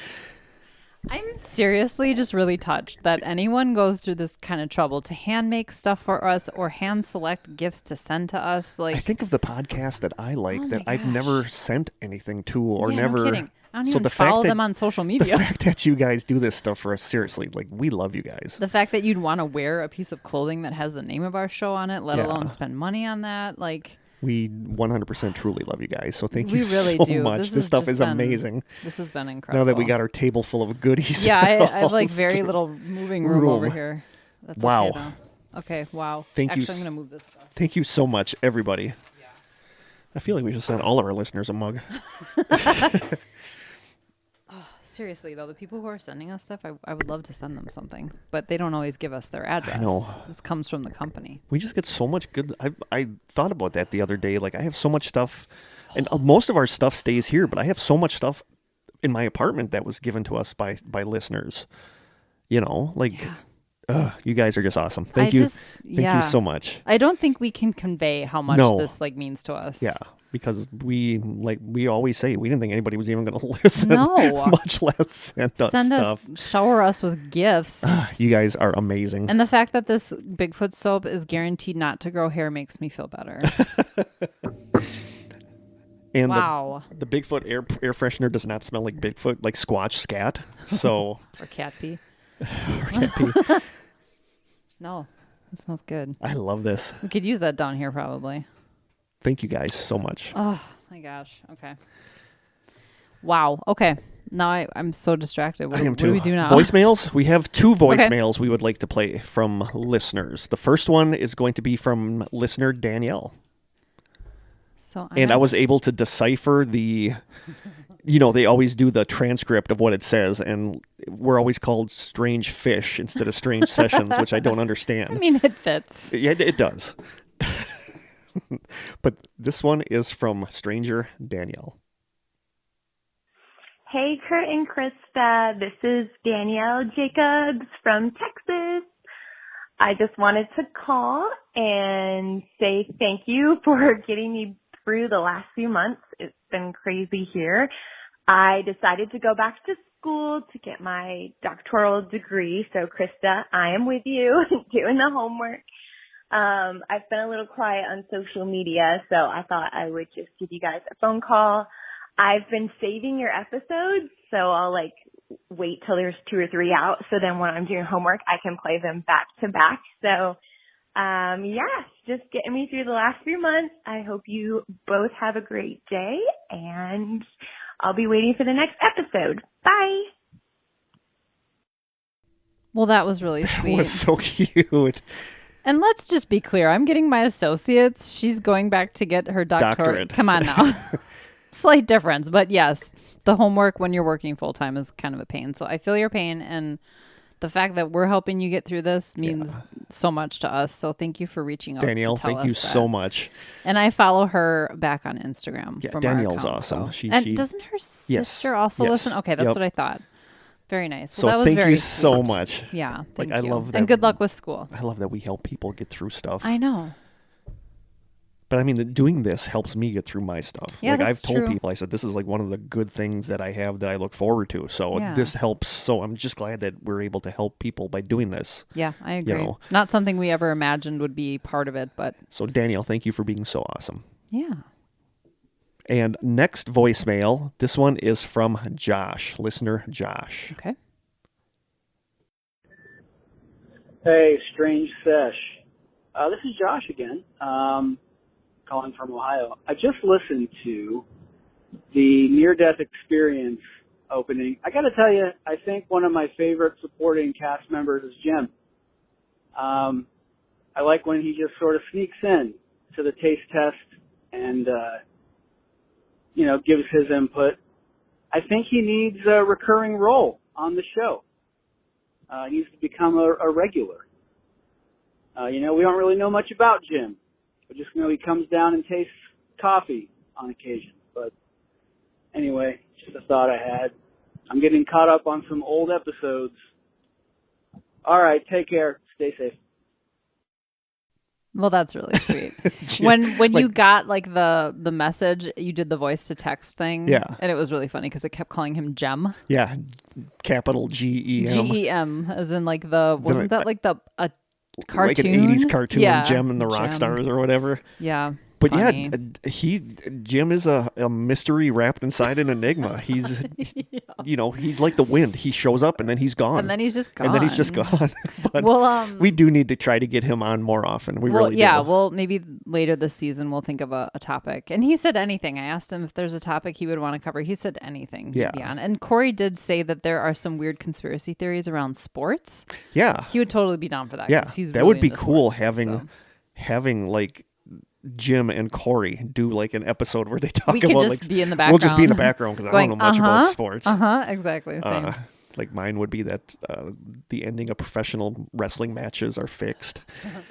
I'm seriously just really touched that anyone goes through this kind of trouble to hand make stuff for us or hand select gifts to send to us. Like, I think of the podcast that I like Oh that my I've gosh. never sent anything to or yeah, never. no kidding. I don't So even the follow fact that- them on social The media. fact that you guys do this stuff for us, seriously, like, we love you guys. The fact that you'd want to wear a piece of clothing that has the name of our show on it, let Yeah. alone spend money on that, like, We 100% truly love you guys. So thank we you really so do. much. This This has stuff just is been- amazing. This has been incredible. Now that we got our table full of goodies. Yeah, I have like all very straight- little moving room over here. That's Wow. Okay, though. Okay, wow. Thank you Actually, I'm s- going to move this stuff. Thank you so much, everybody. Yeah. I feel like we should send all of our listeners a mug. Seriously, though, the people who are sending us stuff, I would love to send them something, but they don't always give us their address. know. This comes from the company. We just get so much good. I thought about that the other day. Like, I have so much stuff, and most of our stuff stays here, but I have so much stuff in my apartment that was given to us by listeners. You know, like, you guys are just awesome. Thank you so much. I don't think we can convey how much No. this like means to us. Yeah, because we always say we didn't think anybody was even going to listen. No. Much less send us stuff. Shower us with gifts. You guys are amazing. And the fact that this Bigfoot soap is guaranteed not to grow hair makes me feel better. And Wow. the Bigfoot air freshener does not smell like Bigfoot, like Squatch scat. So Or cat pee. or cat pee. No, it smells good. I love this. We could use that down here probably. Thank you guys so much. Oh my gosh. Okay. Wow. Okay. Now I'm so distracted. What, I am what too. do we do now? Voicemails. We have 2 voicemails we would like to play from listeners. The first one is going to be from listener Danielle. So And I was able to decipher the, they always do the transcript of what it says, and we're always called strange fish instead of strange sessions, which I don't understand. I mean, it fits. Yeah, it does. But this one is from Stranger Danielle. Hey, Kurt and Krista. This is Danielle Jacobs from Texas. I just wanted to call and say thank you for getting me through the last few months. It's been crazy here. I decided to go back to school to get my doctoral degree. So, Krista, I am with you doing the homework. I've been a little quiet on social media, so I thought I would just give you guys a phone call. I've been saving your episodes, so I'll wait till there's 2 or 3 out. So then when I'm doing homework, I can play them back to back. So, just getting me through the last few months. I hope you both have a great day, and I'll be waiting for the next episode. Bye. Well, that was really sweet. It was so cute. And let's just be clear. I'm getting my associates. She's going back to get her doctorate. Come on now. Slight difference. But yes, the homework when you're working full time is kind of a pain. So I feel your pain. And the fact that we're helping you get through this means so much to us. So thank you for reaching out. Danielle, to tell thank you us that. so much. And I follow her back on Instagram. Yeah, from Danielle's our account, awesome. So. She doesn't her sister yes, also yes. listen? Okay, that's Yep. what I thought. Very nice. So Well, that was thank very you so sweet. much. Yeah, thank I you. love that. And good luck with school. I love that we help people get through stuff. I know. But I mean, doing this helps me get through my stuff. Yeah, like I've that's told true. people, I said, this is like one of the good things that I have that I look forward to. So Yeah. this helps. So I'm just glad that we're able to help people by doing this. Yeah, I agree. know. Not something we ever imagined would be part of it, but So Danielle, thank you for being so awesome. yeah. And next voicemail, this one is from Josh, listener Josh. Okay. Hey, Strange Sesh. This is Josh again, calling from Ohio. I just listened to the near-death experience opening. I got to tell you, I think one of my favorite supporting cast members is Jim. I like when he just sort of sneaks in to the taste test and, gives his input. I think he needs a recurring role on the show. He needs to become a regular. We don't really know much about Jim. We just know he comes down and tastes coffee on occasion. But anyway, just a thought I had. I'm getting caught up on some old episodes. All right, take care. Stay safe. Well, that's really sweet. Jim, when you got like the message, you did the voice to text thing. Yeah. And it was really funny because it kept calling him Gem. Yeah, capital Gem. Gem, as in like wasn't that like a cartoon? Like an 80s cartoon, Yeah. Gem and the Gem. Rock Stars or whatever. Yeah. But funny. yeah, Jim is a mystery wrapped inside an enigma. He's, he's like the wind. He shows up and then he's gone. And then he's just gone. And then he's just gone. But Well, we do need to try to get him on more often. We really yeah, do. well, maybe later this season we'll think of a topic. And he said anything. I asked him if there's a topic he would want to cover. He said anything. he'd Yeah. be on. And Corey did say that there are some weird conspiracy theories around sports. Yeah. He would totally be down for that. Yeah. 'cause he's That really would be into cool sports, so. having like Jim and Corey do like an episode where they talk We could about just like be in the we'll just be in the background. background because I don't know much about sports. Exactly. Same. Like mine would be that the ending of professional wrestling matches are fixed.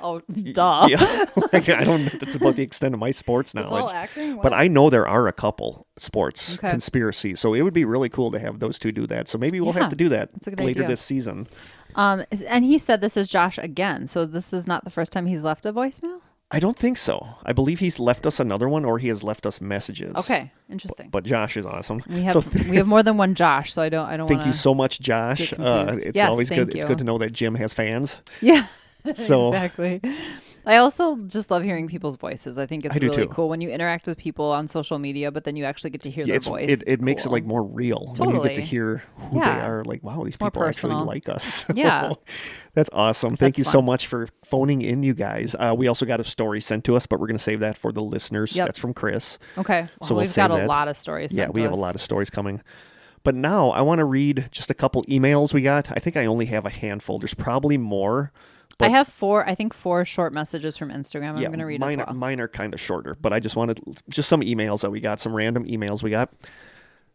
Oh, duh. Yeah, like I don't know. That's about the extent of my sports It's knowledge. all acting. But What? I know there are a couple sports Okay. conspiracies, so it would be really cool to have those two do that. So maybe we'll Yeah, have to do that that's a good later idea. this season. And he said this is Josh again. So this is not the first time he's left a voicemail? I don't think so. I believe he's left us another one, or he has left us messages. Okay. Interesting. But Josh is awesome. We have so we have more than one Josh, so I don't thank wanna you so much, Josh. get confused. It's Yes, always thank good. It's you. good to know that Jim has fans. Yeah. So- exactly. I also just love hearing people's voices. I think it's I do really too. cool when you interact with people on social media, but then you actually get to hear their voice. It makes it cool. like more real when you get to Totally. hear who Yeah. they are. Like, wow, these more people actually personal. like us. Yeah. That's awesome. Thank That's you so fun. much for phoning in, you guys. We also got a story sent to us, but we're going to save that for the listeners. Yep. That's from Chris. Okay. Well, So we'll we've got save a that. lot of stories. Yeah, sent we to have a us. lot of stories coming. But now I want to read just a couple emails we got. I think I only have a handful. There's probably more. I have four short messages from Instagram. I'm going to read mine, as well. Mine are kind of shorter, but I just wanted just some emails that we got, some random emails we got.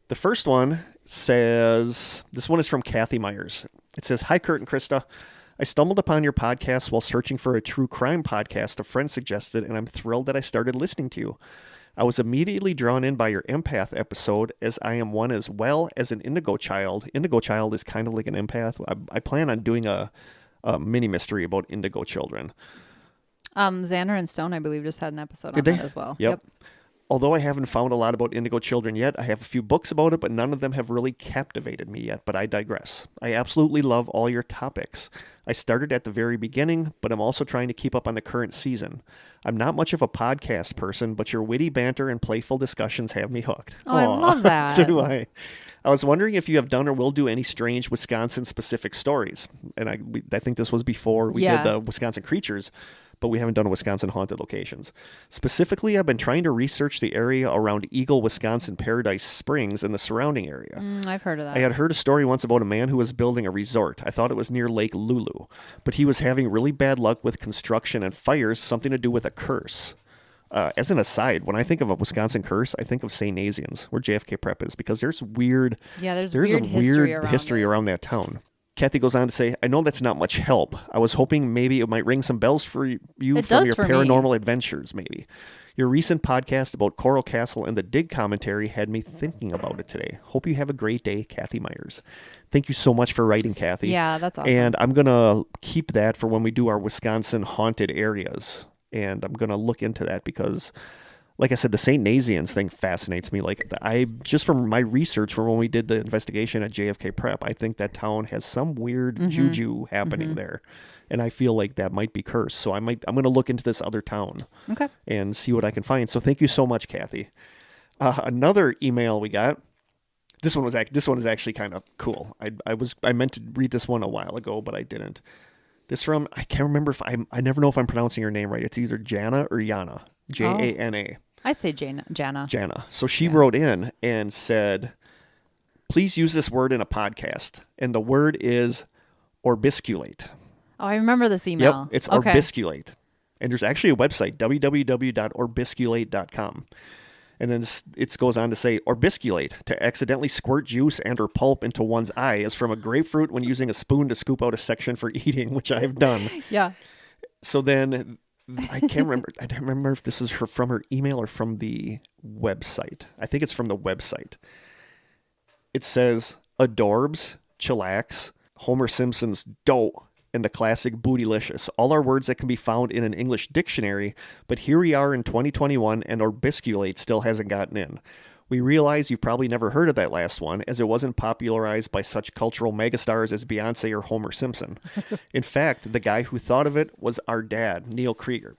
The first one says, this one is from Kathy Myers. It says, "Hi, Kurt and Krista. I stumbled upon your podcast while searching for a true crime podcast a friend suggested, and I'm thrilled that I started listening to you. I was immediately drawn in by your empath episode, as I am one as well as an indigo child. Indigo child is kind of like an empath. I plan on doing a mini mystery about indigo children. Xander and Stone, I believe, just had an episode Did on they? that as well. Yep. Although I haven't found a lot about indigo children yet, I have a few books about it, but none of them have really captivated me yet, but I digress. I absolutely love all your topics. I started at the very beginning, but I'm also trying to keep up on the current season. I'm not much of a podcast person, but your witty banter and playful discussions have me hooked." Oh, I Aw, love that. So do I. I was wondering if you have done or will do any strange Wisconsin-specific stories. And I think this was before we Yeah. did the Wisconsin Creatures. but we haven't done Wisconsin haunted locations. Specifically, I've been trying to research the area around Eagle, Wisconsin, Paradise Springs and the surrounding area. I've heard of that. I had heard a story once about a man who was building a resort. I thought it was near Lake Lulu, but he was having really bad luck with construction and fires, something to do with a curse. As an aside, when I think of a Wisconsin curse, I think of St. Nazianz, where JFK Prep is, because there's weird, there's a weird history around that town. Kathy goes on to say, I know that's not much help. I was hoping maybe it might ring some bells for you from your paranormal adventures, maybe. Your recent podcast about Coral Castle and the Dig commentary had me thinking about it today. Hope you have a great day, Kathy Myers. Thank you so much for writing, Kathy. Yeah, that's awesome. And I'm going to keep that for when we do our Wisconsin haunted areas. And I'm going to look into that because, like I said, the St. Nazianz thing fascinates me. Like, I just from my research from when we did the investigation at JFK Prep, I think that town has some weird juju happening there, and I feel like that might be cursed. So I'm going to look into this other town, and see what I can find. So thank you so much, Kathy. Another email we got. This one is actually kind of cool. I meant to read this one a while ago, but I didn't. This from I can't remember if I never know if I'm pronouncing her name right. It's either Jana or Yana. Jana. I say Jana. Jana. So she wrote in and said, please use this word in a podcast. And the word is orbisculate. Oh, I remember this email. Yep, it's orbisculate. And there's actually a website, www.orbisculate.com. And then it goes on to say, orbisculate, to accidentally squirt juice and or pulp into one's eye, is from a grapefruit when using a spoon to scoop out a section for eating, which I have done. Yeah. So then I can't remember. I don't remember if this is from her email or from the website. I think it's from the website. It says, adorbs, chillax, Homer Simpson's dough, and the classic bootylicious. All are words that can be found in an English dictionary, but here we are in 2021 and orbisculate still hasn't gotten in. We realize you've probably never heard of that last one, as it wasn't popularized by such cultural megastars as Beyonce or Homer Simpson. In fact, the guy who thought of it was our dad, Neil Krieger.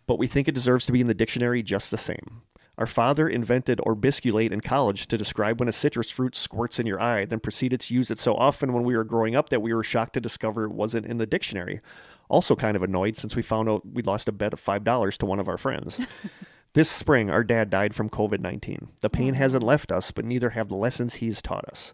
But we think it deserves to be in the dictionary just the same. Our father invented orbisculate in college to describe when a citrus fruit squirts in your eye, then proceeded to use it so often when we were growing up that we were shocked to discover it wasn't in the dictionary. Also kind of annoyed since we found out we'd lost a bet of $5 to one of our friends. This spring, our dad died from COVID-19. The pain hasn't left us, but neither have the lessons he's taught us.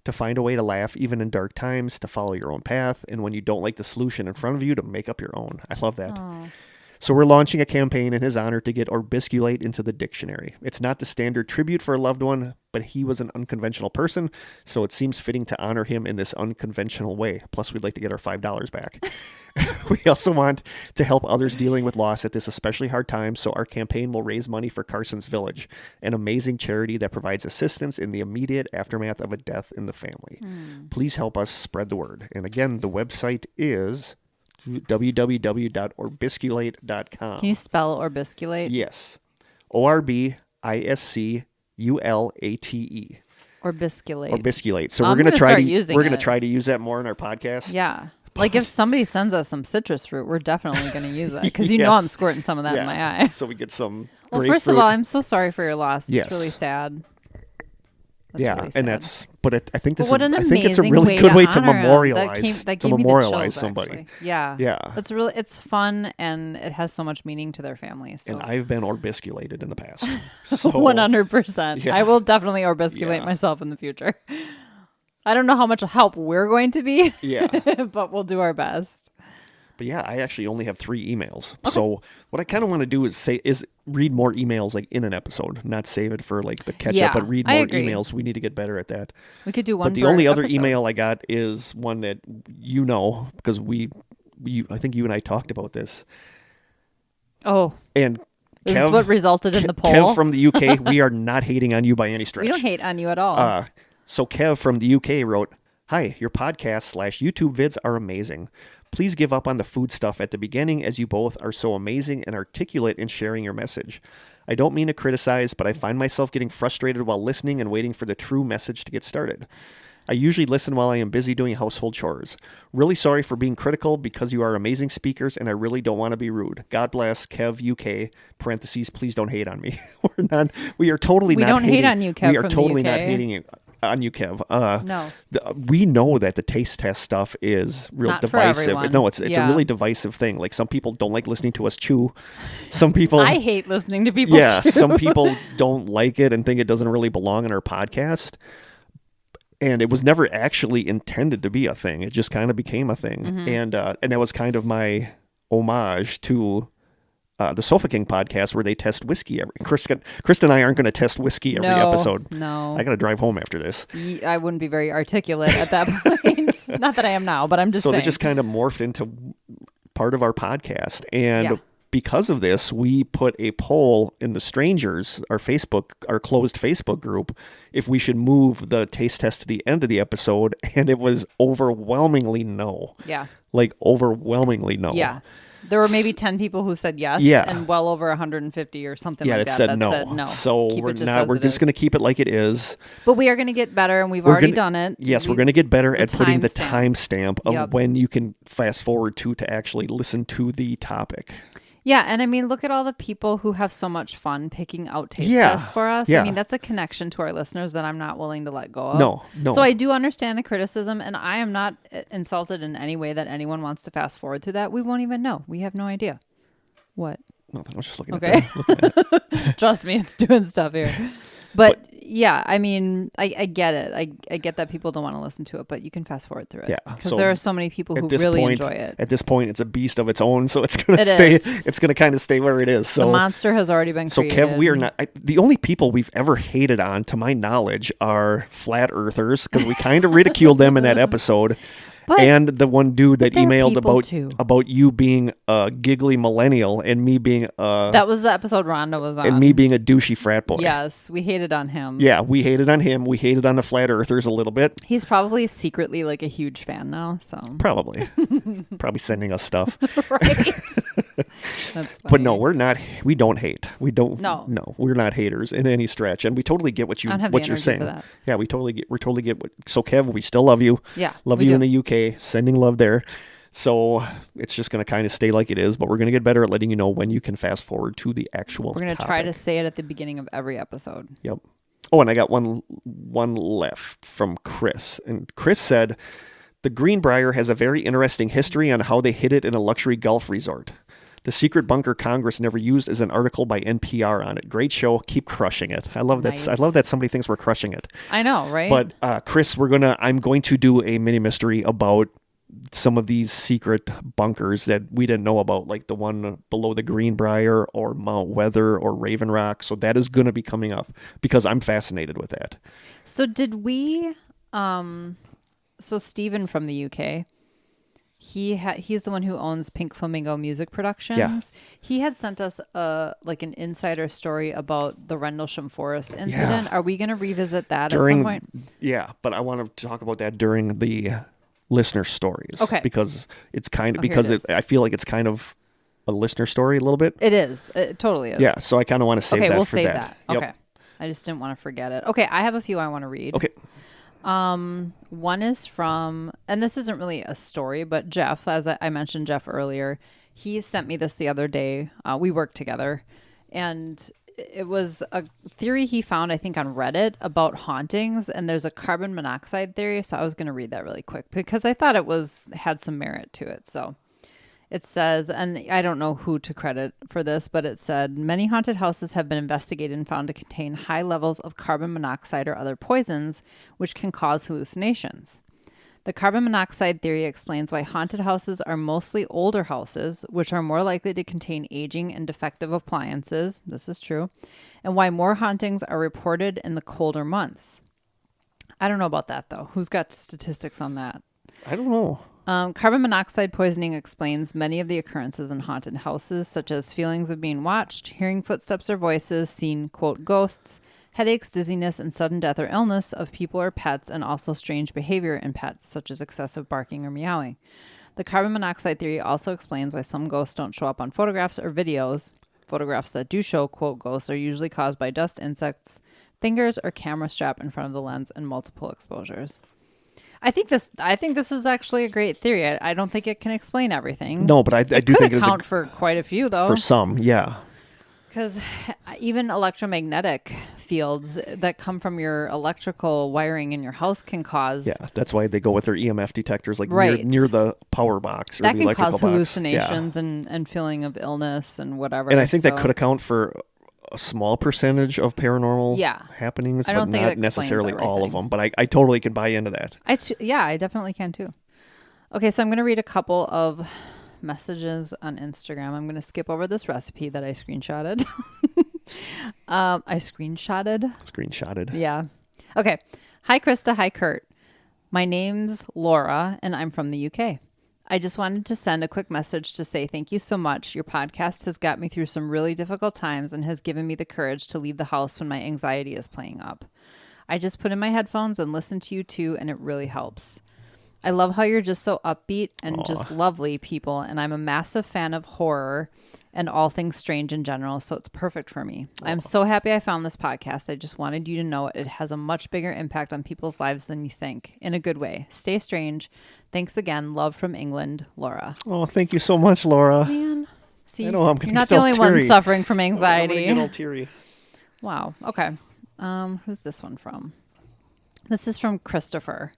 To find a way to laugh even in dark times, to follow your own path, and when you don't like the solution in front of you, to make up your own. I love that. Aww. So we're launching a campaign in his honor to get orbisculate into the dictionary. It's not the standard tribute for a loved one, but he was an unconventional person, so it seems fitting to honor him in this unconventional way. Plus, we'd like to get our $5 back. We also want to help others dealing with loss at this especially hard time, so our campaign will raise money for Carson's Village, an amazing charity that provides assistance in the immediate aftermath of a death in the family. Please help us spread the word. And again, the website is www.orbisculate.com. Can you spell orbisculate? Yes. Orbisculate. Orbisculate. Orbisculate. So I'm we're going to try to use that more in our podcast. Yeah. Like if somebody sends us some citrus fruit, we're definitely going to use it because you know I'm squirting some of that in my eye. So we get some Well, grapefruit. first of all, I'm so sorry for your loss. It's Yes. really sad. That's yeah, really sad. and I think But what an I think it's a amazing really good way to honor him. memorialize That gave me the memorialize chills, somebody. actually. Yeah. Yeah. It's fun and it has so much meaning to their family. So And I've been orbisculated in the past. So 100%. Yeah. I will definitely orbisculate Yeah. myself in the future. I don't know how much help we're going to be. Yeah. But we'll do our best. But yeah, I actually only have 3 emails. Okay. So what I kind of want to do is read more emails like in an episode, not save it for like the catch up, but read more emails. We need to get better at that. We could do one. But the only other email I got is one that you know, because I think you and I talked about this. Oh. And this is what resulted in the poll. Kev from the UK, we are not hating on you by any stretch. We don't hate on you at all. So Kev from the UK wrote, "Hi, your podcast/YouTube vids are amazing. Please give up on the food stuff at the beginning, as you both are so amazing and articulate in sharing your message. I don't mean to criticize, but I find myself getting frustrated while listening and waiting for the true message to get started. I usually listen while I am busy doing household chores. Really sorry for being critical because you are amazing speakers and I really don't want to be rude. God bless, Kev UK, parentheses, please don't hate on me." We are totally we not don't hating. hate on you, Kev We are from totally the UK. not hating you. on you, Kev. No. We know that the taste test stuff is real Not for divisive. everyone. No, it's a Yeah. really divisive thing. Like some people don't like listening to us chew. Some people I hate listening to people. yeah, chew. some people don't like it and think it doesn't really belong in our podcast. And it was never actually intended to be a thing. It just kind of became a thing. And that was kind of my homage to the Sofa King podcast where they test whiskey. Krista and I aren't going to test whiskey every episode. No. I got to drive home after this. I wouldn't be very articulate at that point. Not that I am now, but I'm just So saying. they just kind of morphed into part of our podcast. And Yeah. because of this, we put a poll in the Strangers, our closed Facebook group, if we should move the taste test to the end of the episode. And it was overwhelmingly no. Yeah. Like overwhelmingly no. Yeah. There were maybe 10 people who said yes, Yeah. and well over 150 or something Yeah, like it that said no. said no. So Keep we're it just not. as We're it just is. going to keep it like it is. But we are going to get better, and we've We're already gonna- done it. Yes, we're going to get better the at putting the timestamp. timestamp of Yep. when you can fast forward to actually listen to the topic. Yeah, and I mean, look at all the people who have so much fun picking out taste Yeah, tests for us. yeah. I mean, that's a connection to our listeners that I'm not willing to let go of. No. So I do understand the criticism, and I am not insulted in any way that anyone wants to fast forward through that. We won't even know. We have no idea. What? Nothing. I was just looking Okay. at that. Trust me, it's doing stuff here. But yeah, I mean, I get it. I get that people don't want to listen to it, but you can fast forward through it. Yeah, Because so there are so many people who At this really point, enjoy it. At this point, it's a beast of its own, so it's going to It stay. is. It's going to kind of stay where it is. So The monster has already been So, created. Kev, we are not. The only people we've ever hated on, to my knowledge, are flat earthers because we kind of ridiculed them in that episode. But- and the one dude that they're emailed people too. about you being a giggly millennial and me being That was the episode Rhonda was on. and me being a douchey frat boy. Yes, we hated on him. Yeah, we hated on him. We hated on the flat earthers a little bit. He's probably secretly like a huge fan now, so. Probably. Probably sending us stuff. Right. That's But no, funny. we're not. We don't hate. We don't. No. we're not haters in any stretch, and we totally get what I don't have the you're energy saying. for that. Yeah, we totally get. So, Kev, we still love you. Yeah, love we you do. in the UK. Sending love there. So it's just going to kind of stay like it is, but we're going to get better at letting you know when you can fast forward to the actual. We're going to try to topic. say it at the beginning of every episode. Yep. Oh, and I got one left from Chris, and Chris said, "The Greenbrier has a very interesting history on how they hid it in a luxury golf resort. The secret bunker Congress never used is an article by NPR on it. Great show. Keep crushing it." I love that. I Nice. love that somebody thinks we're crushing it. I know, right? But Chris, I'm going to do a mini mystery about some of these secret bunkers that we didn't know about, like the one below the Greenbrier or Mount Weather or Raven Rock. So that is going to be coming up because I'm fascinated with that. So did we so Stephen from the UK, he's the one who owns Pink Flamingo Music Productions. Yeah. He had sent us like an insider story about the Rendlesham Forest incident. Are we going to revisit that at some point? Yeah, but I want to talk about that during the listener stories. Okay. Because it's kind of Oh, here it is. I feel like it's kind of a listener story a little bit. It is. It totally is. Yeah, so I kind of want to save Okay, that we'll for save that. that. Yep. Okay. I just didn't want to forget it. Okay, I have a few I want to read. Okay. One is from, and this isn't really a story, but Jeff, as I mentioned Jeff earlier, he sent me this the other day. We worked together, and it was a theory he found, I think, on Reddit about hauntings, and there's a carbon monoxide theory. So I was going to read that really quick because I thought it had some merit to it. So it says, and I don't know who to credit for this, but it said, many haunted houses have been investigated and found to contain high levels of carbon monoxide or other poisons, which can cause hallucinations. The carbon monoxide theory explains why haunted houses are mostly older houses, which are more likely to contain aging and defective appliances. This is true. And why more hauntings are reported in the colder months. I don't know about that, though. Who's got statistics on that? I don't know. Carbon monoxide poisoning explains many of the occurrences in haunted houses, such as feelings of being watched, hearing footsteps or voices, seeing, quote, ghosts, headaches, dizziness, and sudden death or illness of people or pets, and also strange behavior in pets, such as excessive barking or meowing. The carbon monoxide theory also explains why some ghosts don't show up on photographs or videos. Photographs that do show, quote, ghosts are usually caused by dust, insects, fingers, or camera strap in front of the lens and multiple exposures. I think this is actually a great theory. I don't think it can explain everything. No, but I do think it it's account for quite a few, though. for some, yeah. because even electromagnetic fields that come from your electrical wiring in your house can cause... Yeah, that's why they go with their EMF detectors, like Right. near the power box or that the can electrical cause box. hallucinations and feeling of illness and whatever. And I think that so- could account for a small percentage of paranormal Yeah. happenings, I but don't think not it explains necessarily all of everything. them. But I totally can buy into that. I definitely can too. Okay, so I'm going to read a couple of messages on Instagram. I'm going to skip over this recipe that I screenshotted. Screenshotted. Yeah. Okay. Hi, Krista. Hi, Kurt. My name's Laura, and I'm from the UK. I just wanted to send a quick message to say thank you so much. Your podcast has got me through some really difficult times and has given me the courage to leave the house when my anxiety is playing up. I just put in my headphones and listen to you too, and it really helps. I love how you're just so upbeat and just lovely people, and I'm a massive fan of horror and all things strange in general, so it's perfect for me. I'm so happy I found this podcast. I just wanted you to know it has a much bigger impact on people's lives than you think, in a good way. Stay strange. Thanks again. Love from England, Laura. Oh, thank you so much, Laura. Man, see, I know, I'm gonna you're not get the all only one teary. suffering from I'm anxiety. gonna get all teary. Wow. Okay. Who's this one from? This is from Christopher.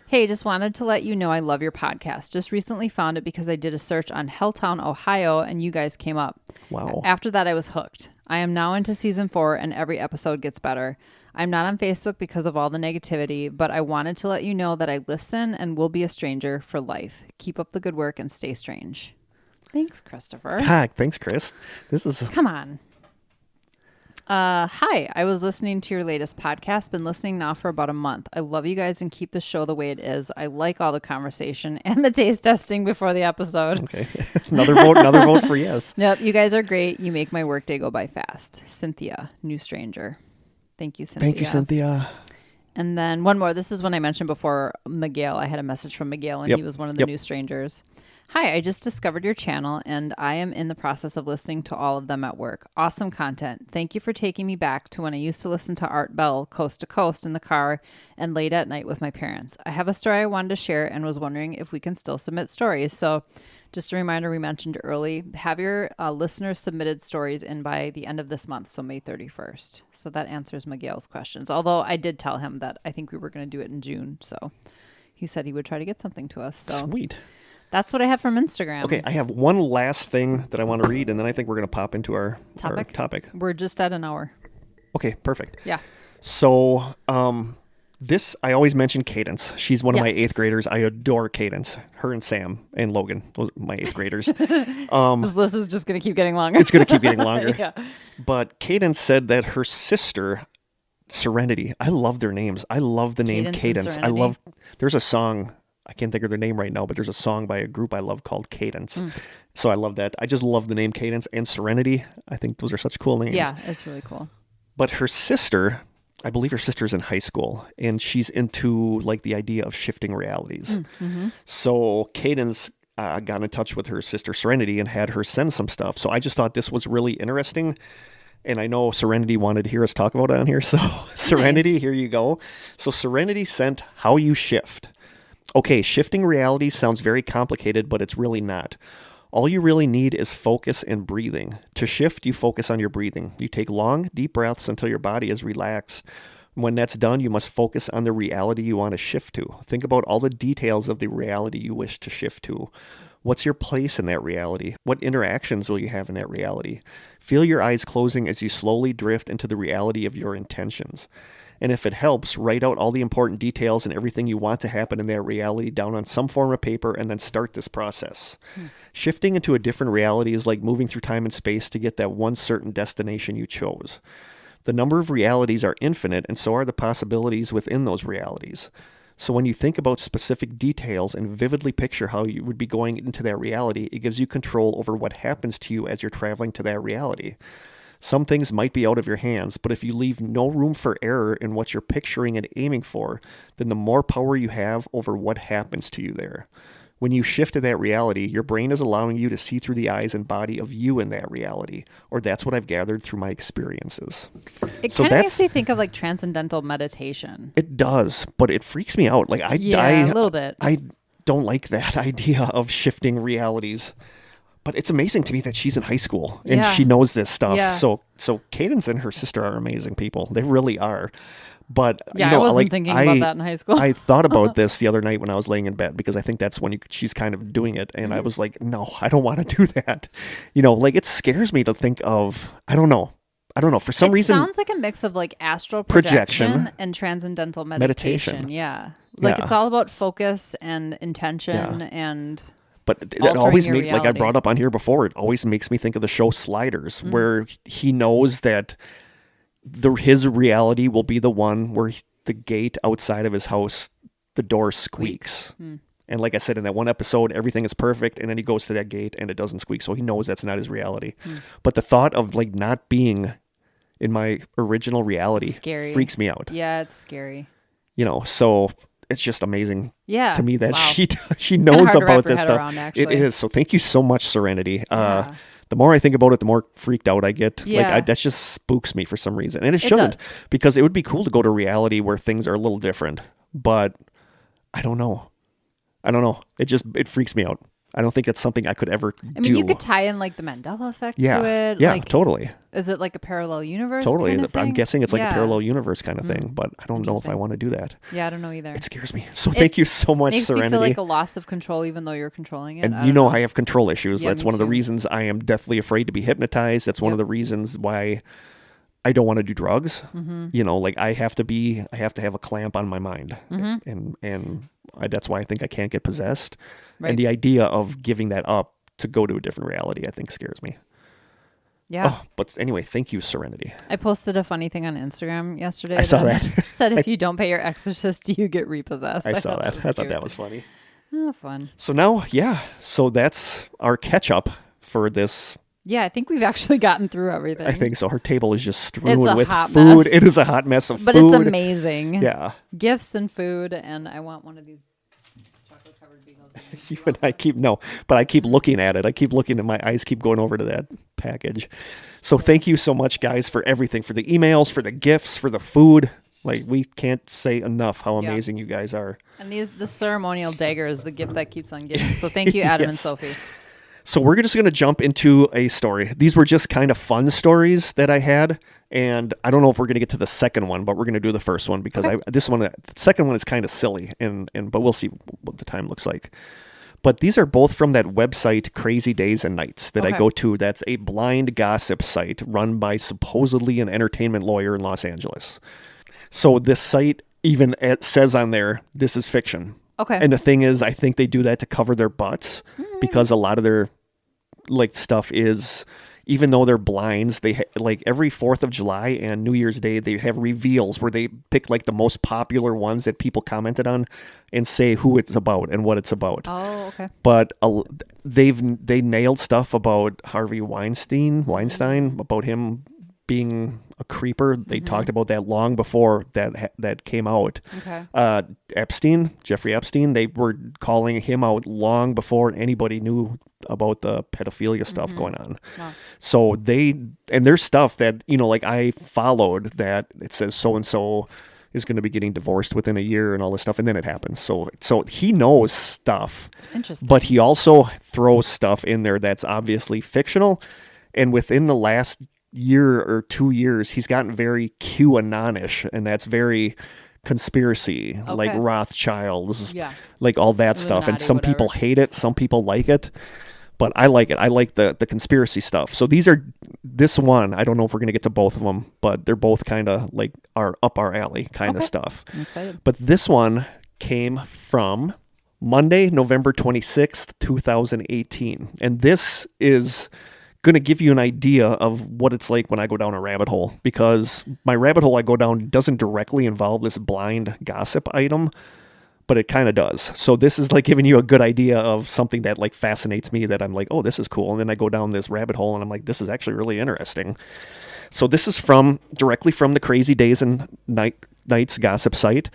Hey, just wanted to let you know I love your podcast. Just recently found it because I did a search on Helltown, Ohio, and you guys came up. Wow. After that, I was hooked. I am now into season 4, and every episode gets better. I'm not on Facebook because of all the negativity, but I wanted to let you know that I listen and will be a stranger for life. Keep up the good work and stay strange. Thanks, Christopher. God, thanks, Chris. This is Come on. Hi, I was listening to your latest podcast. Been listening now for about a month. I love you guys and keep the show the way it is. I like all the conversation and the taste testing before the episode. okay. Another vote for yes. Yep, you guys are great. You make my workday go by fast. Cynthia, new stranger. Thank you, Cynthia. Thank you, Cynthia. And then one more. This is when I mentioned before Miguel. I had a message from Miguel, and Yep. he was one of the Yep. new strangers. Hi, I just discovered your channel, and I am in the process of listening to all of them at work. Awesome content. Thank you for taking me back to when I used to listen to Art Bell coast to coast in the car and late at night with my parents. I have a story I wanted to share and was wondering if we can still submit stories. So just a reminder, we mentioned early, have your listeners submitted stories in by the end of this month, so May 31st. So that answers Miguel's questions. Although I did tell him that I think we were going to do it in June. So he said he would try to get something to us. So Sweet. that's what I have from Instagram. Okay, I have one last thing that I want to read, and then I think we're going to pop into our topic. We're just at an hour. Okay, perfect. Yeah. So, this, I always mention Cadence. She's one of my Yes. 8th graders. I adore Cadence. Her and Sam and Logan, those are my 8th graders. This list is just going to keep getting longer. It's going to keep getting longer. Yeah. But Cadence said that her sister, Serenity, I love their names. I love the name Cadence and Cadence. I Serenity? love, there's a song, I can't think of their name right now, but there's a song by a group I love called Cadence. So I love that. I just love the name Cadence and Serenity. I think those are such cool names. Yeah, it's really cool. But her sister, I believe her sister's in high school, and she's into like the idea of shifting realities. So Cadence got in touch with her sister Serenity and had her send some stuff. So I just thought this was really interesting. And I know Serenity wanted to hear us talk about it on here. So Serenity, here you go. So Serenity sent How You Shift. Okay, shifting realities sounds very complicated, but it's really not. All you really need is focus and breathing. To shift, you focus on your breathing. You take long, deep breaths until your body is relaxed. When that's done, you must focus on the reality you want to shift to. Think about all the details of the reality you wish to shift to. What's your place in that reality? What interactions will you have in that reality? Feel your eyes closing as you slowly drift into the reality of your intentions. And if it helps, write out all the important details and everything you want to happen in that reality down on some form of paper and then start this process. Shifting into a different reality is like moving through time and space to get that one certain destination you chose. The number of realities are infinite, and so are the possibilities within those realities. So when you think about specific details and vividly picture how you would be going into that reality, it gives you control over what happens to you as you're traveling to that reality. Some things might be out of your hands, but if you leave no room for error in what you're picturing and aiming for, then the more power you have over what happens to you there. When you shift to that reality, your brain is allowing you to see through the eyes and body of you in that reality, or that's what I've gathered through my experiences. It So kind of that's- makes me think of like transcendental meditation. It does, but it freaks me out. Like Yeah, a little bit. I don't like that idea of shifting realities. But it's amazing to me that she's in high school and Yeah. she knows this stuff. Yeah. So Cadence and her sister are amazing people. They really are. But Yeah, you know, I wasn't like, thinking about that in high school. I thought about this the other night when I was laying in bed, because I think that's when she's kind of doing it, and I was like, no, I don't want to do that. You know, like, it scares me to think of. I don't know. For some reason, it sounds like a mix of like astral Projection. projection and transcendental meditation. Yeah, like Yeah. it's all about focus and intention Yeah. But it altering always your makes, like I reality. brought up on here before, it always makes me think of the show Sliders, where he knows that his reality will be the one where the gate outside of his house, the door squeaks. And like I said, in that one episode, everything is perfect, and then he goes to that gate and it doesn't squeak, so he knows that's not his reality. But the thought of like not being in my original reality Scary. freaks me out. Yeah, it's scary. You know, so it's just amazing Yeah, to me that wow. she kinda knows hard to wrap about your this head stuff. around, It actually. is. So thank you so much, Serenity. Yeah. The more I think about it, the more freaked out I get. Yeah. That just spooks me for some reason, and it It shouldn't, does. because it would be cool to go to reality where things are a little different. But I don't know. It freaks me out. I don't think it's something I could ever do. I mean, you could tie in like the Mandela effect yeah, to it. yeah, like, totally. Is it like a parallel universe? Totally. kind of I'm thing? guessing it's like Yeah. a parallel universe kind of thing, but I don't know if I Interesting. want to do that. Yeah, I don't know either. It scares me. So thank you so much, Makes Serenity. you feel like a loss of control, even though you're controlling it. And I you don't know I have control issues. Yeah, That's me one of the too. reasons I am deathly afraid to be hypnotized. That's one of Yep. the reasons why I don't want to do drugs. Mm-hmm. You know, like I have to have a clamp on my mind. And that's why I think I can't get possessed. Right. And the idea of giving that up to go to a different reality, I think scares me. Yeah. Oh, but anyway, thank you, Serenity. I posted a funny thing on Instagram yesterday. I saw that. Said if you don't pay your exorcist, you get repossessed. I saw that. I thought cute. that was funny. Oh, fun. So now, so that's our catch up for this. Yeah, I think we've actually gotten through everything. I think so. Her table is just strewn It's a with hot food. mess. It is a hot mess of But food. it's amazing. Yeah. Gifts and food, and I want one of these chocolate covered beagles. You and I keep looking at it. I keep looking and my eyes keep going over to that package. So thank you so much, guys, for everything, for the emails, for the gifts, for the food. Like, we can't say enough how Yeah. amazing you guys are. And the ceremonial dagger is the gift that keeps on giving. So thank you, Adam and Yes. Sophie. So we're just going to jump into a story. These were just kind of fun stories that I had, and I don't know if we're going to get to the second one, but we're going to do the first one because the second one is kind of silly, but we'll see what the time looks like. But these are both from that website, Crazy Days and Nights, that I Okay. go to. That's a blind gossip site run by supposedly an entertainment lawyer in Los Angeles. So this site even says on there, this is fiction. Okay. And the thing is, I think they do that to cover their butts because a lot of their stuff is, even though they're blinds, they like every 4th of July and New Year's Day, they have reveals where they pick like the most popular ones that people commented on and say who it's about and what it's about. Oh, okay. But they nailed stuff about Harvey Weinstein, about him being a creeper. They talked about that long before that came out. Okay. Jeffrey Epstein, they were calling him out long before anybody knew about the pedophilia stuff going on. Wow. So there's stuff that, like I followed that it says so-and-so is going to be getting divorced within a year and all this stuff. And then it happens. So he knows stuff, Interesting. but he also throws stuff in there that's obviously fictional. And within the last year or 2 years, he's gotten very QAnon-ish, and that's very conspiracy, like Okay. Rothschilds, Yeah. like all that stuff. And Illuminati, some people whatever. hate it, some people like it, but I like it. I like the conspiracy stuff. So this one, I don't know if we're going to get to both of them, but they're both kind of like are up our alley kind of Okay. stuff. I'm excited. But this one came from Monday, November 26th, 2018. And this is going to give you an idea of what it's like when I go down a rabbit hole, because my rabbit hole I go down doesn't directly involve this blind gossip item, but it kind of does. So this is like giving you a good idea of something that like fascinates me, that I'm like, oh, this is cool. And then I go down this rabbit hole and I'm like, this is actually really interesting. So this is directly from the Crazy Days and Nights gossip site.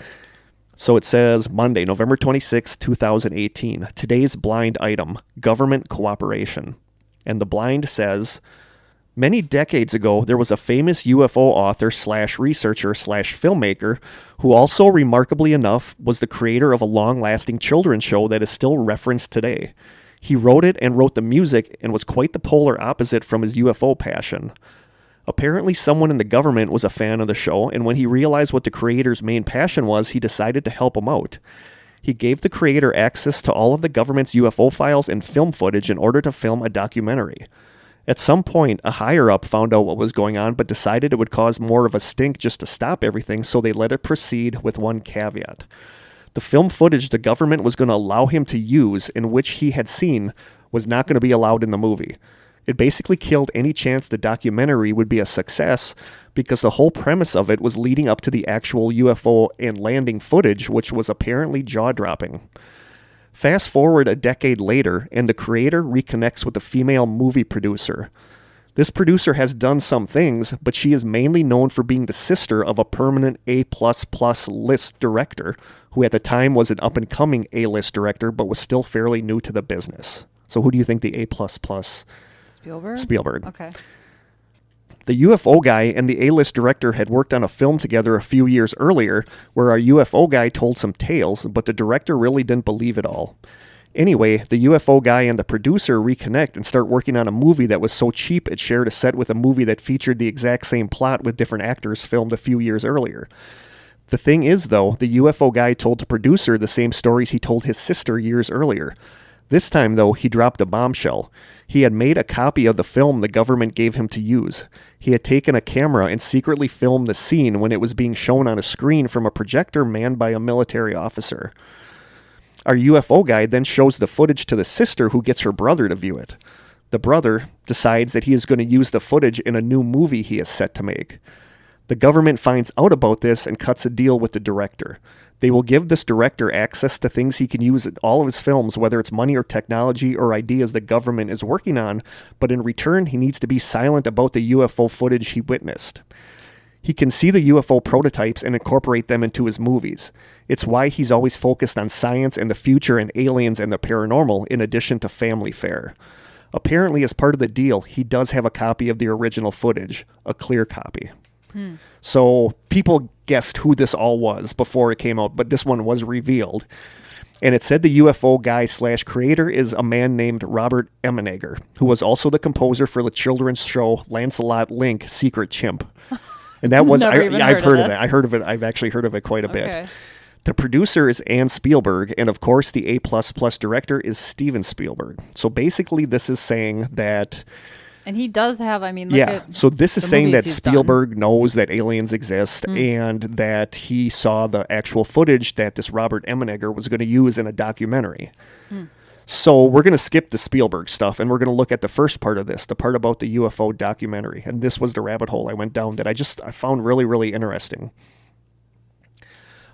So it says Monday, November 26, 2018. Today's blind item, government cooperation. And the blind says, many decades ago, there was a famous UFO author / researcher / filmmaker who also, remarkably enough, was the creator of a long-lasting children's show that is still referenced today. He wrote it and wrote the music and was quite the polar opposite from his UFO passion. Apparently, someone in the government was a fan of the show, and when he realized what the creator's main passion was, he decided to help him out. He gave the creator access to all of the government's UFO files and film footage in order to film a documentary. At some point, a higher-up found out what was going on, but decided it would cause more of a stink just to stop everything, so they let it proceed with one caveat. The film footage the government was going to allow him to use, in which he had seen, was not going to be allowed in the movie. It basically killed any chance the documentary would be a success, because the whole premise of it was leading up to the actual UFO and landing footage, which was apparently jaw-dropping. Fast forward a decade later, and the creator reconnects with a female movie producer. This producer has done some things, but she is mainly known for being the sister of a permanent A++ list director, who at the time was an up-and-coming A-list director, but was still fairly new to the business. So who do you think the A++? Spielberg. Okay. The UFO guy and the A-list director had worked on a film together a few years earlier where our UFO guy told some tales, but the director really didn't believe it all. Anyway, the UFO guy and the producer reconnect and start working on a movie that was so cheap it shared a set with a movie that featured the exact same plot with different actors filmed a few years earlier. The thing is, though, the UFO guy told the producer the same stories he told his sister years earlier. This time, though, he dropped a bombshell. He had made a copy of the film the government gave him to use. He had taken a camera and secretly filmed the scene when it was being shown on a screen from a projector manned by a military officer. Our UFO guy then shows the footage to the sister, who gets her brother to view it. The brother decides that he is going to use the footage in a new movie he is set to make. The government finds out about this and cuts a deal with the director. They will give this director access to things he can use in all of his films, whether it's money or technology or ideas the government is working on, but in return, he needs to be silent about the UFO footage he witnessed. He can see the UFO prototypes and incorporate them into his movies. It's why he's always focused on science and the future and aliens and the paranormal, in addition to family fare. Apparently, as part of the deal, he does have a copy of the original footage, a clear copy. So people guessed who this all was before it came out, but this one was revealed. And it said the UFO guy / creator is a man named Robert Emenegger, who was also the composer for the children's show Lancelot Link, Secret Chimp. And that was, I've heard of it. I've actually heard of it quite a bit. The producer is Ann Spielberg, and of course the A++ director is Steven Spielberg. So basically this is saying that... And he does have, so this is saying that Spielberg knows that aliens exist and that he saw the actual footage that this Robert Emenegger was going to use in a documentary. So we're going to skip the Spielberg stuff and we're going to look at the first part of this, the part about the UFO documentary. And this was the rabbit hole I went down that I found really, really interesting.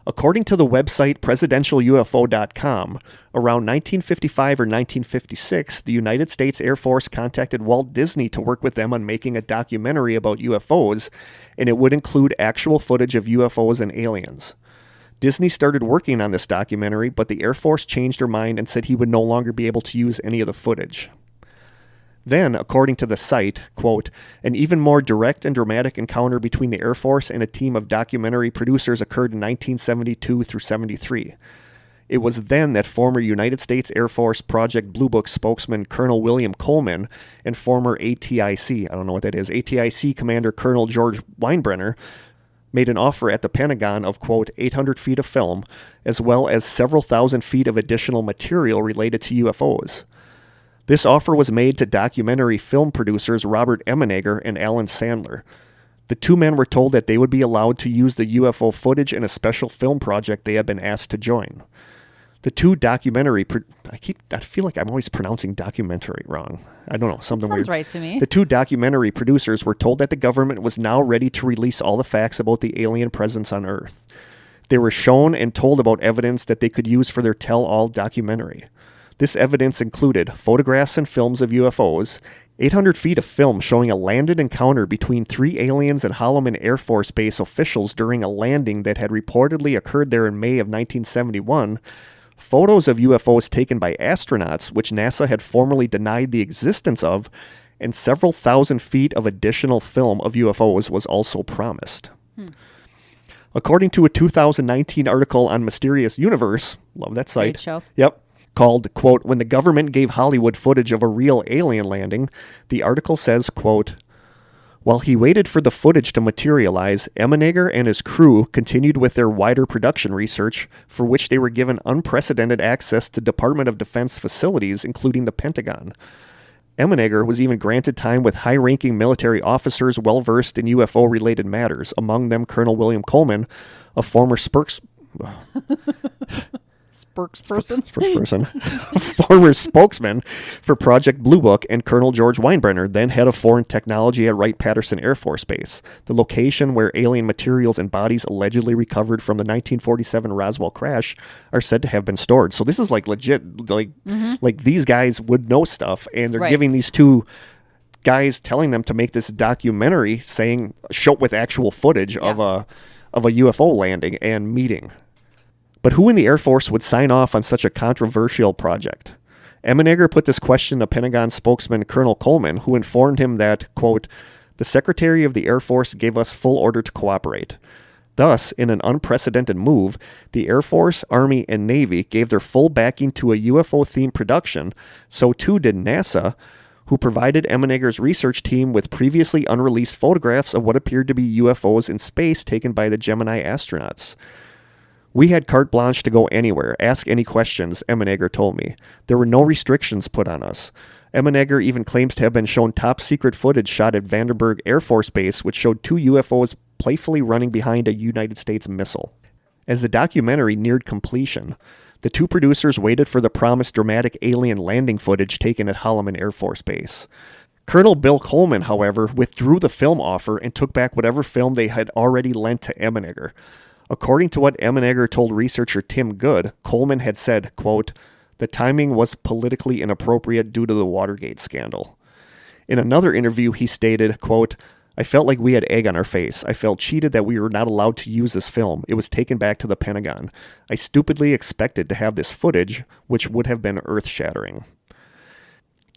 According to the website presidentialufo.com, around 1955 or 1956, the United States Air Force contacted Walt Disney to work with them on making a documentary about UFOs, and it would include actual footage of UFOs and aliens. Disney started working on this documentary, but the Air Force changed their mind and said he would no longer be able to use any of the footage. Then, according to the site, quote, an even more direct and dramatic encounter between the Air Force and a team of documentary producers occurred in 1972 through 73. It was then that former United States Air Force Project Blue Book spokesman Colonel William Coleman and former ATIC, I don't know what that is, ATIC Commander Colonel George Weinbrenner made an offer at the Pentagon of, quote, 800 feet of film, as well as several thousand feet of additional material related to UFOs. This offer was made to documentary film producers Robert Emenegger and Alan Sandler. The two men were told that they would be allowed to use the UFO footage in a special film project they had been asked to join. The two documentary... I feel like I'm always pronouncing documentary wrong. I don't know, something weird. Sounds right to me. The two documentary producers were told that the government was now ready to release all the facts about the alien presence on Earth. They were shown and told about evidence that they could use for their tell-all documentary. This evidence included photographs and films of UFOs, 800 feet of film showing a landed encounter between 3 aliens and Holloman Air Force Base officials during a landing that had reportedly occurred there in May of 1971, photos of UFOs taken by astronauts, which NASA had formerly denied the existence of, and several thousand feet of additional film of UFOs was also promised. According to a 2019 article on Mysterious Universe, love that site. Great show. Yep. called, quote, "When the government gave Hollywood footage of a real alien landing," the article says, quote, "While he waited for the footage to materialize, Emenegger and his crew continued with their wider production research, for which they were given unprecedented access to Department of Defense facilities, including the Pentagon. Emenegger was even granted time with high-ranking military officers well-versed in UFO-related matters, among them Colonel William Coleman, a former former spokesman for Project Blue Book, and Colonel George Weinbrenner, then head of foreign technology at Wright-Patterson Air Force Base, the location where alien materials and bodies allegedly recovered from the 1947 Roswell crash are said to have been stored." So this is like legit, like these guys would know stuff, and they're giving these two guys, telling them to make this documentary show with actual footage of a UFO landing and meeting. But who in the Air Force would sign off on such a controversial project? Emenegger put this question to Pentagon spokesman Colonel Coleman, who informed him that, quote, "The Secretary of the Air Force gave us full order to cooperate. Thus, in an unprecedented move, the Air Force, Army, and Navy gave their full backing to a UFO-themed production. So too did NASA, who provided Emenegger's research team with previously unreleased photographs of what appeared to be UFOs in space taken by the Gemini astronauts. We had carte blanche to go anywhere, ask any questions," Emenegger told me. "There were no restrictions put on us." Emenegger even claims to have been shown top-secret footage shot at Vandenberg Air Force Base, which showed two UFOs playfully running behind a United States missile. As the documentary neared completion, the two producers waited for the promised dramatic alien landing footage taken at Holloman Air Force Base. Colonel Bill Coleman, however, withdrew the film offer and took back whatever film they had already lent to Emenegger. According to what Emenegger told researcher Tim Good, Coleman had said, quote, "The timing was politically inappropriate due to the Watergate scandal." In another interview, he stated, quote, "I felt like we had egg on our face. I felt cheated that we were not allowed to use this film. It was taken back to the Pentagon. I stupidly expected to have this footage, which would have been earth-shattering."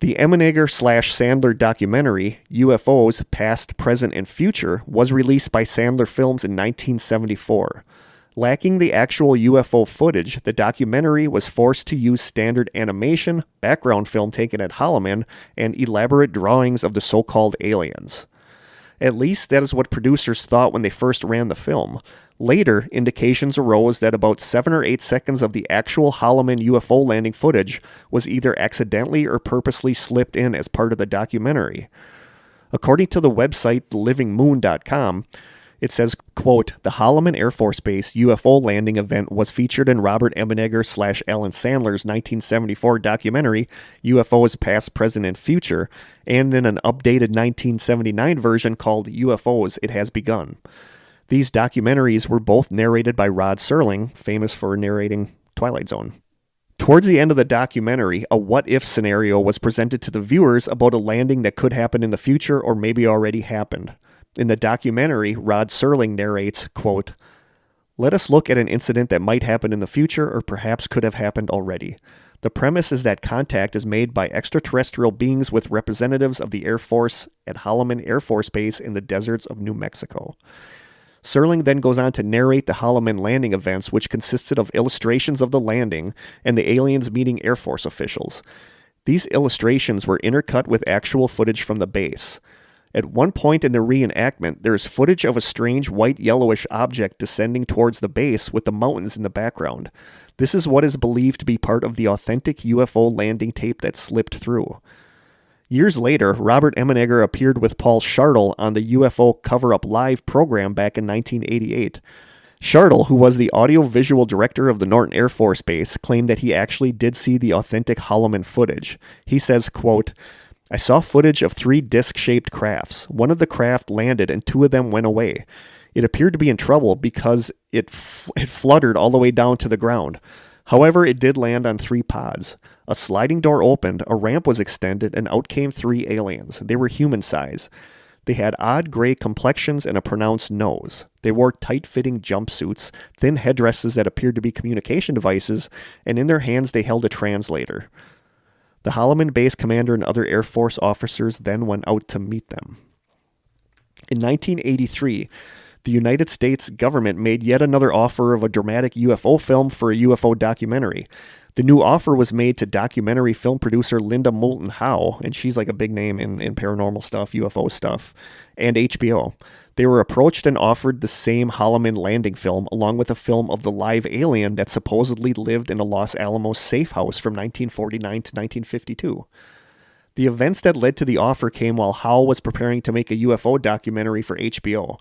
The Emenegger/Sandler documentary, UFOs Past, Present, and Future, was released by Sandler Films in 1974. Lacking the actual UFO footage, the documentary was forced to use standard animation, background film taken at Holloman, and elaborate drawings of the so-called aliens. At least that is what producers thought when they first ran the film. Later, indications arose that about 7 or 8 seconds of the actual Holloman UFO landing footage was either accidentally or purposely slipped in as part of the documentary. According to the website thelivingmoon.com, it says, quote, "The Holloman Air Force Base UFO landing event was featured in Robert Emenegger/Alan Sandler's 1974 documentary, UFOs Past, Present, and Future, and in an updated 1979 version called UFOs It Has Begun. These documentaries were both narrated by Rod Serling, famous for narrating Twilight Zone." Towards the end of the documentary, a what-if scenario was presented to the viewers about a landing that could happen in the future or maybe already happened. In the documentary, Rod Serling narrates, quote, "Let us look at an incident that might happen in the future or perhaps could have happened already. The premise is that contact is made by extraterrestrial beings with representatives of the Air Force at Holloman Air Force Base in the deserts of New Mexico." Serling then goes on to narrate the Holloman landing events, which consisted of illustrations of the landing and the aliens meeting Air Force officials. These illustrations were intercut with actual footage from the base. At one point in the reenactment, there is footage of a strange white-yellowish object descending towards the base with the mountains in the background. This is what is believed to be part of the authentic UFO landing tape that slipped through. Years later, Robert Emenegger appeared with Paul Shartle on the UFO Cover-Up Live program back in 1988. Shartle, who was the audio-visual director of the Norton Air Force Base, claimed that he actually did see the authentic Holloman footage. He says, quote, "I saw footage of 3 disc-shaped crafts. One of the craft landed and 2 of them went away. It appeared to be in trouble because it fluttered all the way down to the ground. However, it did land on 3 pods. A sliding door opened, a ramp was extended, and out came 3 aliens. They were human size. They had odd gray complexions and a pronounced nose. They wore tight-fitting jumpsuits, thin headdresses that appeared to be communication devices, and in their hands they held a translator. The Holloman base commander and other Air Force officers then went out to meet them." In 1983, the United States government made yet another offer of a dramatic UFO film for a UFO documentary. The new offer was made to documentary film producer Linda Moulton Howe, and she's like a big name in paranormal stuff, UFO stuff, and HBO. They were approached and offered the same Holloman landing film, along with a film of the live alien that supposedly lived in a Los Alamos safe house from 1949 to 1952. The events that led to the offer came while Howe was preparing to make a UFO documentary for HBO.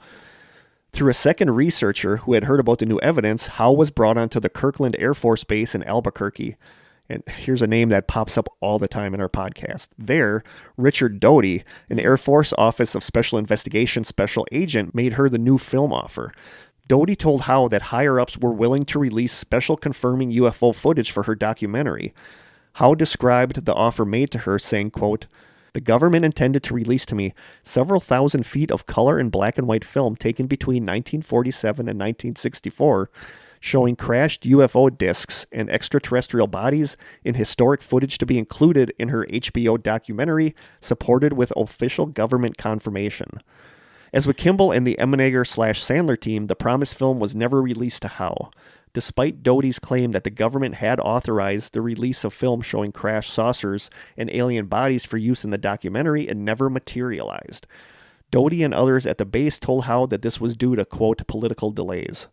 Through a second researcher who had heard about the new evidence, Howe was brought onto the Kirkland Air Force Base in Albuquerque. And here's a name that pops up all the time in our podcast. There, Richard Doty, an Air Force Office of Special Investigations special agent, made her the new film offer. Doty told Howe that higher-ups were willing to release special confirming UFO footage for her documentary. Howe described the offer made to her, saying, quote, "The government intended to release to me several thousand feet of color and black and white film taken between 1947 and 1964, showing crashed UFO discs and extraterrestrial bodies in historic footage to be included in her HBO documentary, supported with official government confirmation." As with Kimball and the Emenegger/Sandler team, the promised film was never released to Howe. Despite Doty's claim that the government had authorized the release of film showing crashed saucers and alien bodies for use in the documentary, it never materialized. Doty and others at the base told Howe that this was due to, quote, political delays.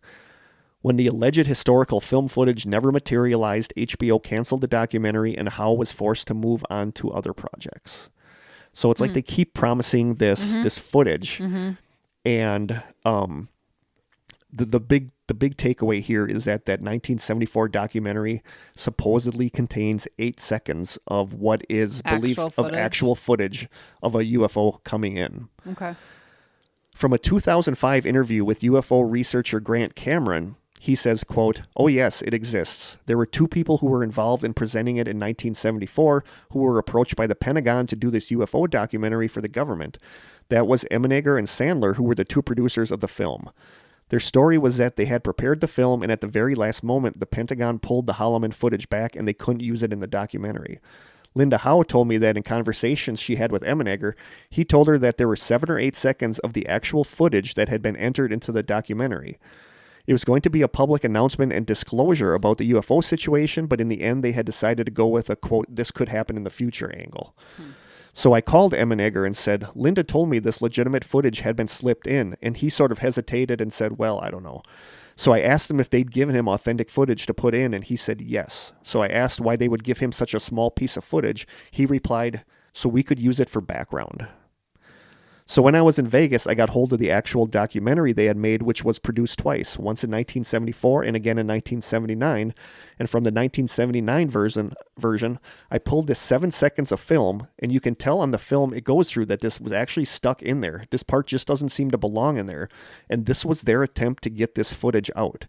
When the alleged historical film footage never materialized, HBO canceled the documentary and Howe was forced to move on to other projects. So it's like they keep promising this footage, and the big takeaway here is that 1974 documentary supposedly contains 8 seconds of what is believed of actual footage of a UFO coming in. Okay. From a 2005 interview with UFO researcher Grant Cameron, he says, quote, "Oh yes, it exists. There were 2 people who were involved in presenting it in 1974 who were approached by the Pentagon to do this UFO documentary for the government. That was Emenegger and Sandler, who were the 2 producers of the film. Their story was that they had prepared the film, and at the very last moment, the Pentagon pulled the Holloman footage back and they couldn't use it in the documentary. Linda Howe told me that in conversations she had with Emenegger, he told her that there were 7 or 8 seconds of the actual footage that had been entered into the documentary. It was going to be a public announcement and disclosure about the UFO situation, but in the end they had decided to go with a, quote, this could happen in the future angle. So I called Emenegger and said, Linda told me this legitimate footage had been slipped in, and he sort of hesitated and said, well, I don't know. So I asked him if they'd given him authentic footage to put in, and he said yes. So I asked why they would give him such a small piece of footage. He replied, so we could use it for background. So when I was in Vegas, I got hold of the actual documentary they had made, which was produced twice, once in 1974 and again in 1979. And from the 1979 version, I pulled this 7 seconds of film, and you can tell on the film it goes through that this was actually stuck in there. This part just doesn't seem to belong in there. And this was their attempt to get this footage out.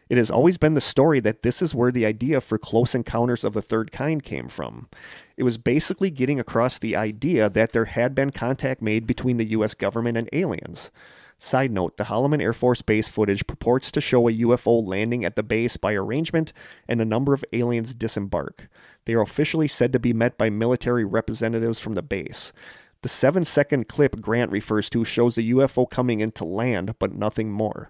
It has always been the story that this is where the idea for Close Encounters of the Third Kind came from. It was basically getting across the idea that there had been contact made between the U.S. government and aliens. Side note, the Holloman Air Force Base footage purports to show a UFO landing at the base by arrangement and a number of aliens disembark. They are officially said to be met by military representatives from the base. The 7-second clip Grant refers to shows the UFO coming in to land, but nothing more.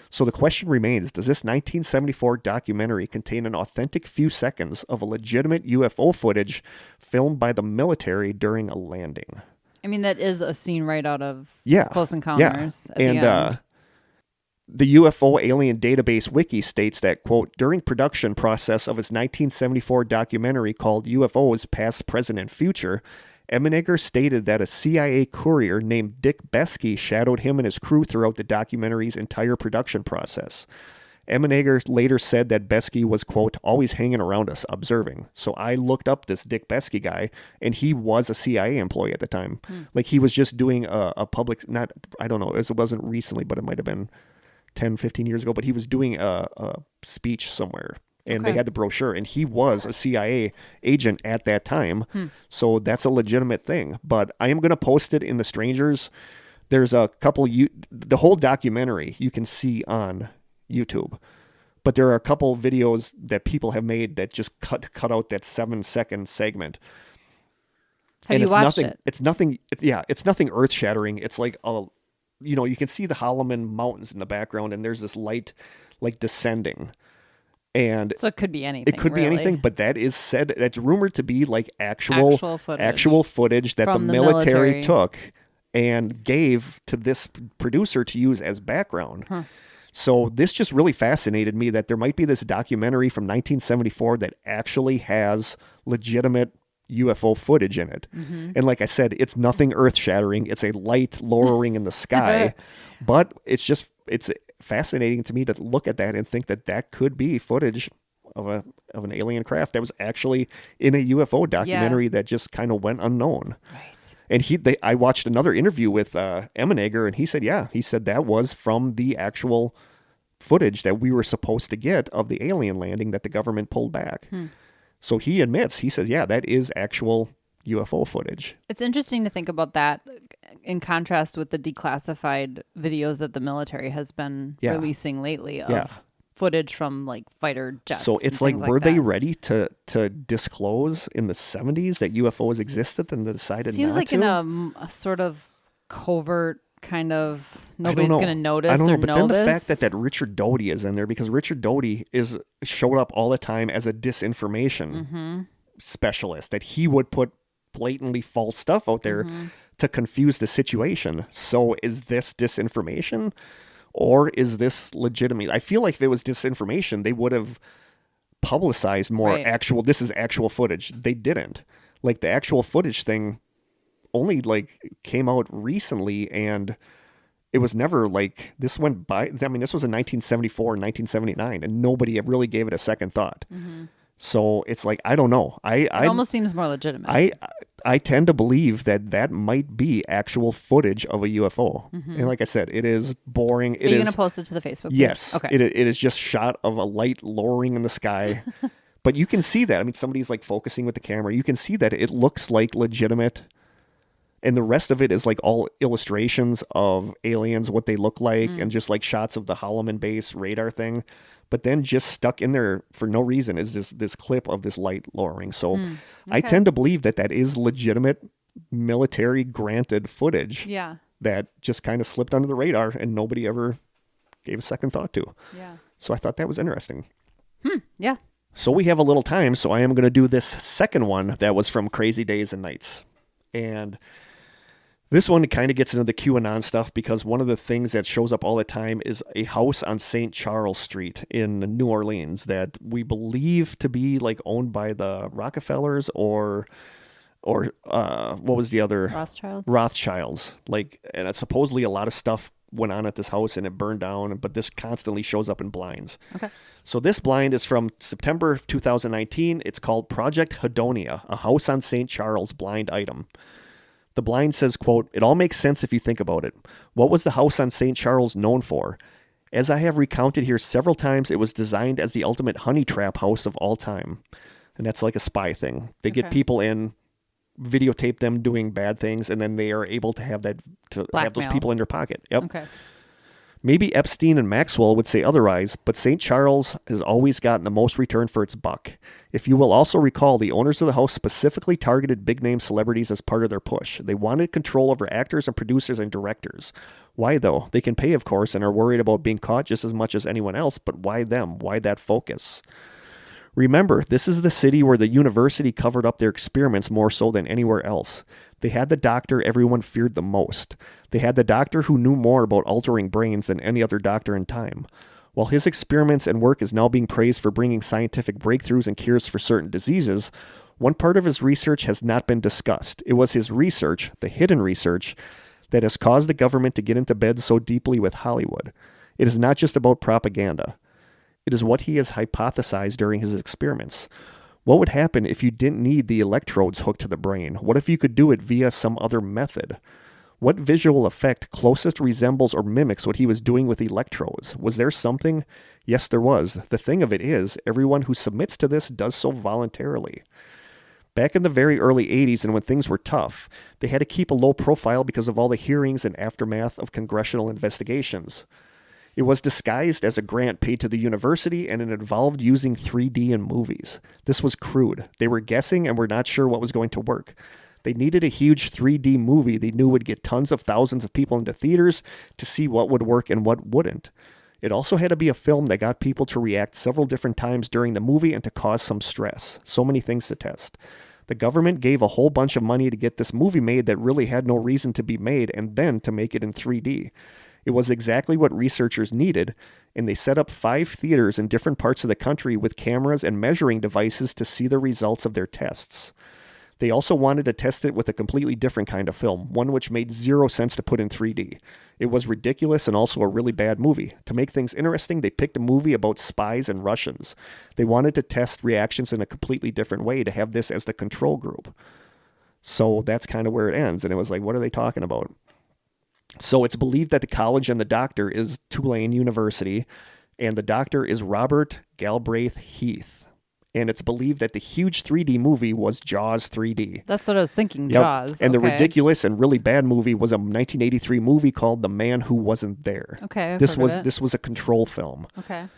So the question remains, does this 1974 documentary contain an authentic few seconds of a legitimate UFO footage filmed by the military during a landing? I mean, that is a scene right out of Close Encounters. Yeah. And the UFO Alien Database Wiki states that, quote, during production process of its 1974 documentary called UFOs Past, Present, and Future, Emenegger stated that a CIA courier named Dick Beskey shadowed him and his crew throughout the documentary's entire production process. Emenegger later said that Beskey was, quote, always hanging around us, observing. So I looked up this Dick Beskey guy, and he was a CIA employee at the time. Like, he was just doing a public, I don't know, it wasn't recently, but it might have been 10, 15 years ago, but he was doing a speech somewhere. And they had the brochure, and he was a CIA agent at that time. So that's a legitimate thing. But I am going to post it in the Strangers. There's a couple, the whole documentary you can see on YouTube. But there are a couple videos that people have made that just cut out that 7-second segment. Have you watched it? It's nothing earth shattering. It's like, you can see the Holloman Mountains in the background, and there's this light like descending. And So it could be anything. it could be really. anything, but that is said, that's rumored to be like actual footage that the From the military military. took and gave to this producer to use as background. Huh. So this just really fascinated me that there might be this documentary from 1974 that actually has legitimate UFO footage in it. Mm-hmm. And like I said, it's nothing earth-shattering. It's a light lowering in the sky, but it's fascinating to me to look at that and think that that could be footage of an alien craft that was actually in a UFO documentary that just kind of went unknown. Right. And I watched another interview with Emmenegger, and he said that was from the actual footage that we were supposed to get of the alien landing that the government pulled back. So he says, yeah, that is actual UFO footage. It's interesting to think about that in contrast with the declassified videos that the military has been releasing lately of footage from like fighter jets. So it's like, were they ready to disclose in the 70s that UFOs existed and they decided not to? Seems like in a sort of covert kind of, nobody's going to notice I don't know, or but know then this. the fact that Richard Doty is in there, because Richard Doty showed up all the time as a disinformation specialist, that he would put blatantly false stuff out there to confuse the situation. So is this disinformation? Or is this legitimate? I feel like if it was disinformation, they would have publicized more this is actual footage. They didn't. Like the actual footage thing only like came out recently, and it was never like, this went by. I mean, this was in 1974 and 1979, and nobody really gave it a second thought. So it's like, I don't know. It almost seems more legitimate. I tend to believe that might be actual footage of a UFO. And like I said, it is boring. Are you going to post it to the Facebook page? Yes. Okay. It is just shot of a light lowering in the sky. But you can see that. I mean, somebody's like focusing with the camera. You can see that it looks like legitimate. And the rest of it is like all illustrations of aliens, what they look like, and just like shots of the Holloman base radar thing. But then just stuck in there for no reason is this clip of this light lowering. So I tend to believe that is legitimate military granted footage that just kind of slipped under the radar and nobody ever gave a second thought to. Yeah. So I thought that was interesting. Yeah. So we have a little time, so I am going to do this second one that was from Crazy Days and Nights. And this one kind of gets into the QAnon stuff, because one of the things that shows up all the time is a house on St. Charles Street in New Orleans that we believe to be like owned by the Rockefellers or what was the other? Rothschilds. Like, and supposedly a lot of stuff went on at this house and it burned down, but this constantly shows up in blinds. Okay. So this blind is from September of 2019. It's called Project Hedonia, a house on St. Charles blind item. The blind says, quote, "It all makes sense if you think about it. What was the house on St. Charles known for? As I have recounted here several times, it was designed as the ultimate honey trap house of all time." And that's like a spy thing. They get people in, videotape them doing bad things, and then they are able to have have those people in their pocket. Yep. Okay. Maybe Epstein and Maxwell would say otherwise, but St. Charles has always gotten the most return for its buck. If you will also recall, the owners of the house specifically targeted big-name celebrities as part of their push. They wanted control over actors and producers and directors. Why, though? They can pay, of course, and are worried about being caught just as much as anyone else, but why them? Why that focus? Remember, this is the city where the university covered up their experiments more so than anywhere else. They had the doctor everyone feared the most. They had the doctor who knew more about altering brains than any other doctor in time. While his experiments and work is now being praised for bringing scientific breakthroughs and cures for certain diseases, one part of his research has not been discussed. It was his research, the hidden research, that has caused the government to get into bed so deeply with Hollywood. It is not just about propaganda. It is what he has hypothesized during his experiments. What would happen if you didn't need the electrodes hooked to the brain? What if you could do it via some other method? What visual effect closest resembles or mimics what he was doing with electrodes? Was there something? Yes, there was. The thing of it is, everyone who submits to this does so voluntarily. Back in the very early 80s and when things were tough, they had to keep a low profile because of all the hearings and aftermath of congressional investigations. It was disguised as a grant paid to the university, and it involved using 3D in movies. This was crude. They were guessing and were not sure what was going to work. They needed a huge 3D movie they knew would get tons of thousands of people into theaters to see what would work and what wouldn't. It also had to be a film that got people to react several different times during the movie and to cause some stress. So many things to test. The government gave a whole bunch of money to get this movie made that really had no reason to be made, and then to make it in 3D. It was exactly what researchers needed, and they set up 5 theaters in different parts of the country with cameras and measuring devices to see the results of their tests. They also wanted to test it with a completely different kind of film, one which made zero sense to put in 3D. It was ridiculous and also a really bad movie. To make things interesting, they picked a movie about spies and Russians. They wanted to test reactions in a completely different way, to have this as the control group. So that's kind of where it ends, and it was like, what are they talking about? So it's believed that the college and the doctor is Tulane University, and the doctor is Robert Galbraith Heath. And it's believed that the huge 3D movie was Jaws 3D. That's what I was thinking, Yep. Jaws. And okay. the ridiculous and really bad movie was a 1983 movie called The Man Who Wasn't There. Okay, I've This heard was of it. this was a control film. Okay.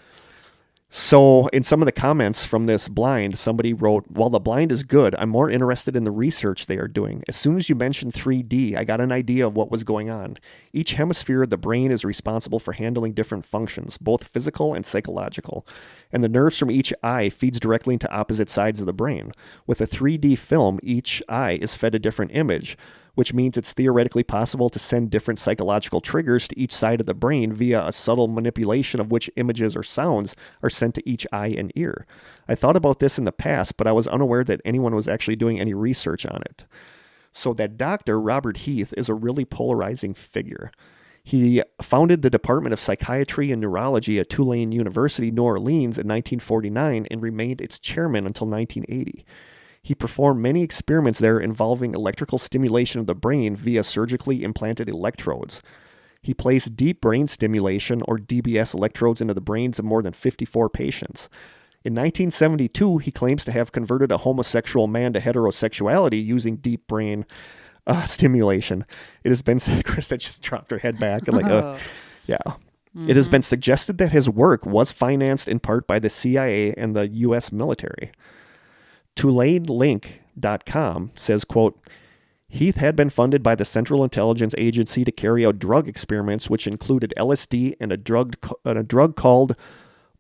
So in some of the comments from this blind, somebody wrote, "While the blind is good, I'm more interested in the research they are doing. As soon as you mentioned 3D, I got an idea of what was going on. Each hemisphere of the brain is responsible for handling different functions, both physical and psychological. And the nerves from each eye feeds directly into opposite sides of the brain. With a 3D film, each eye is fed a different image, which means it's theoretically possible to send different psychological triggers to each side of the brain via a subtle manipulation of which images or sounds are sent to each eye and ear. I thought about this in the past, but I was unaware that anyone was actually doing any research on it." So that doctor, Robert Heath, is a really polarizing figure. He founded the Department of Psychiatry and Neurology at Tulane University, New Orleans in 1949 and remained its chairman until 1980. He performed many experiments there involving electrical stimulation of the brain via surgically implanted electrodes. He placed deep brain stimulation, or DBS, electrodes into the brains of more than 54 patients. In 1972, he claims to have converted a homosexual man to heterosexuality using deep brain stimulation. It has been said, Krista just dropped her head back and yeah. Mm-hmm. It has been suggested that his work was financed in part by the CIA and the U.S. military. TulaneLink.com says, quote, "Heath had been funded by the Central Intelligence Agency to carry out drug experiments which included LSD and a drug called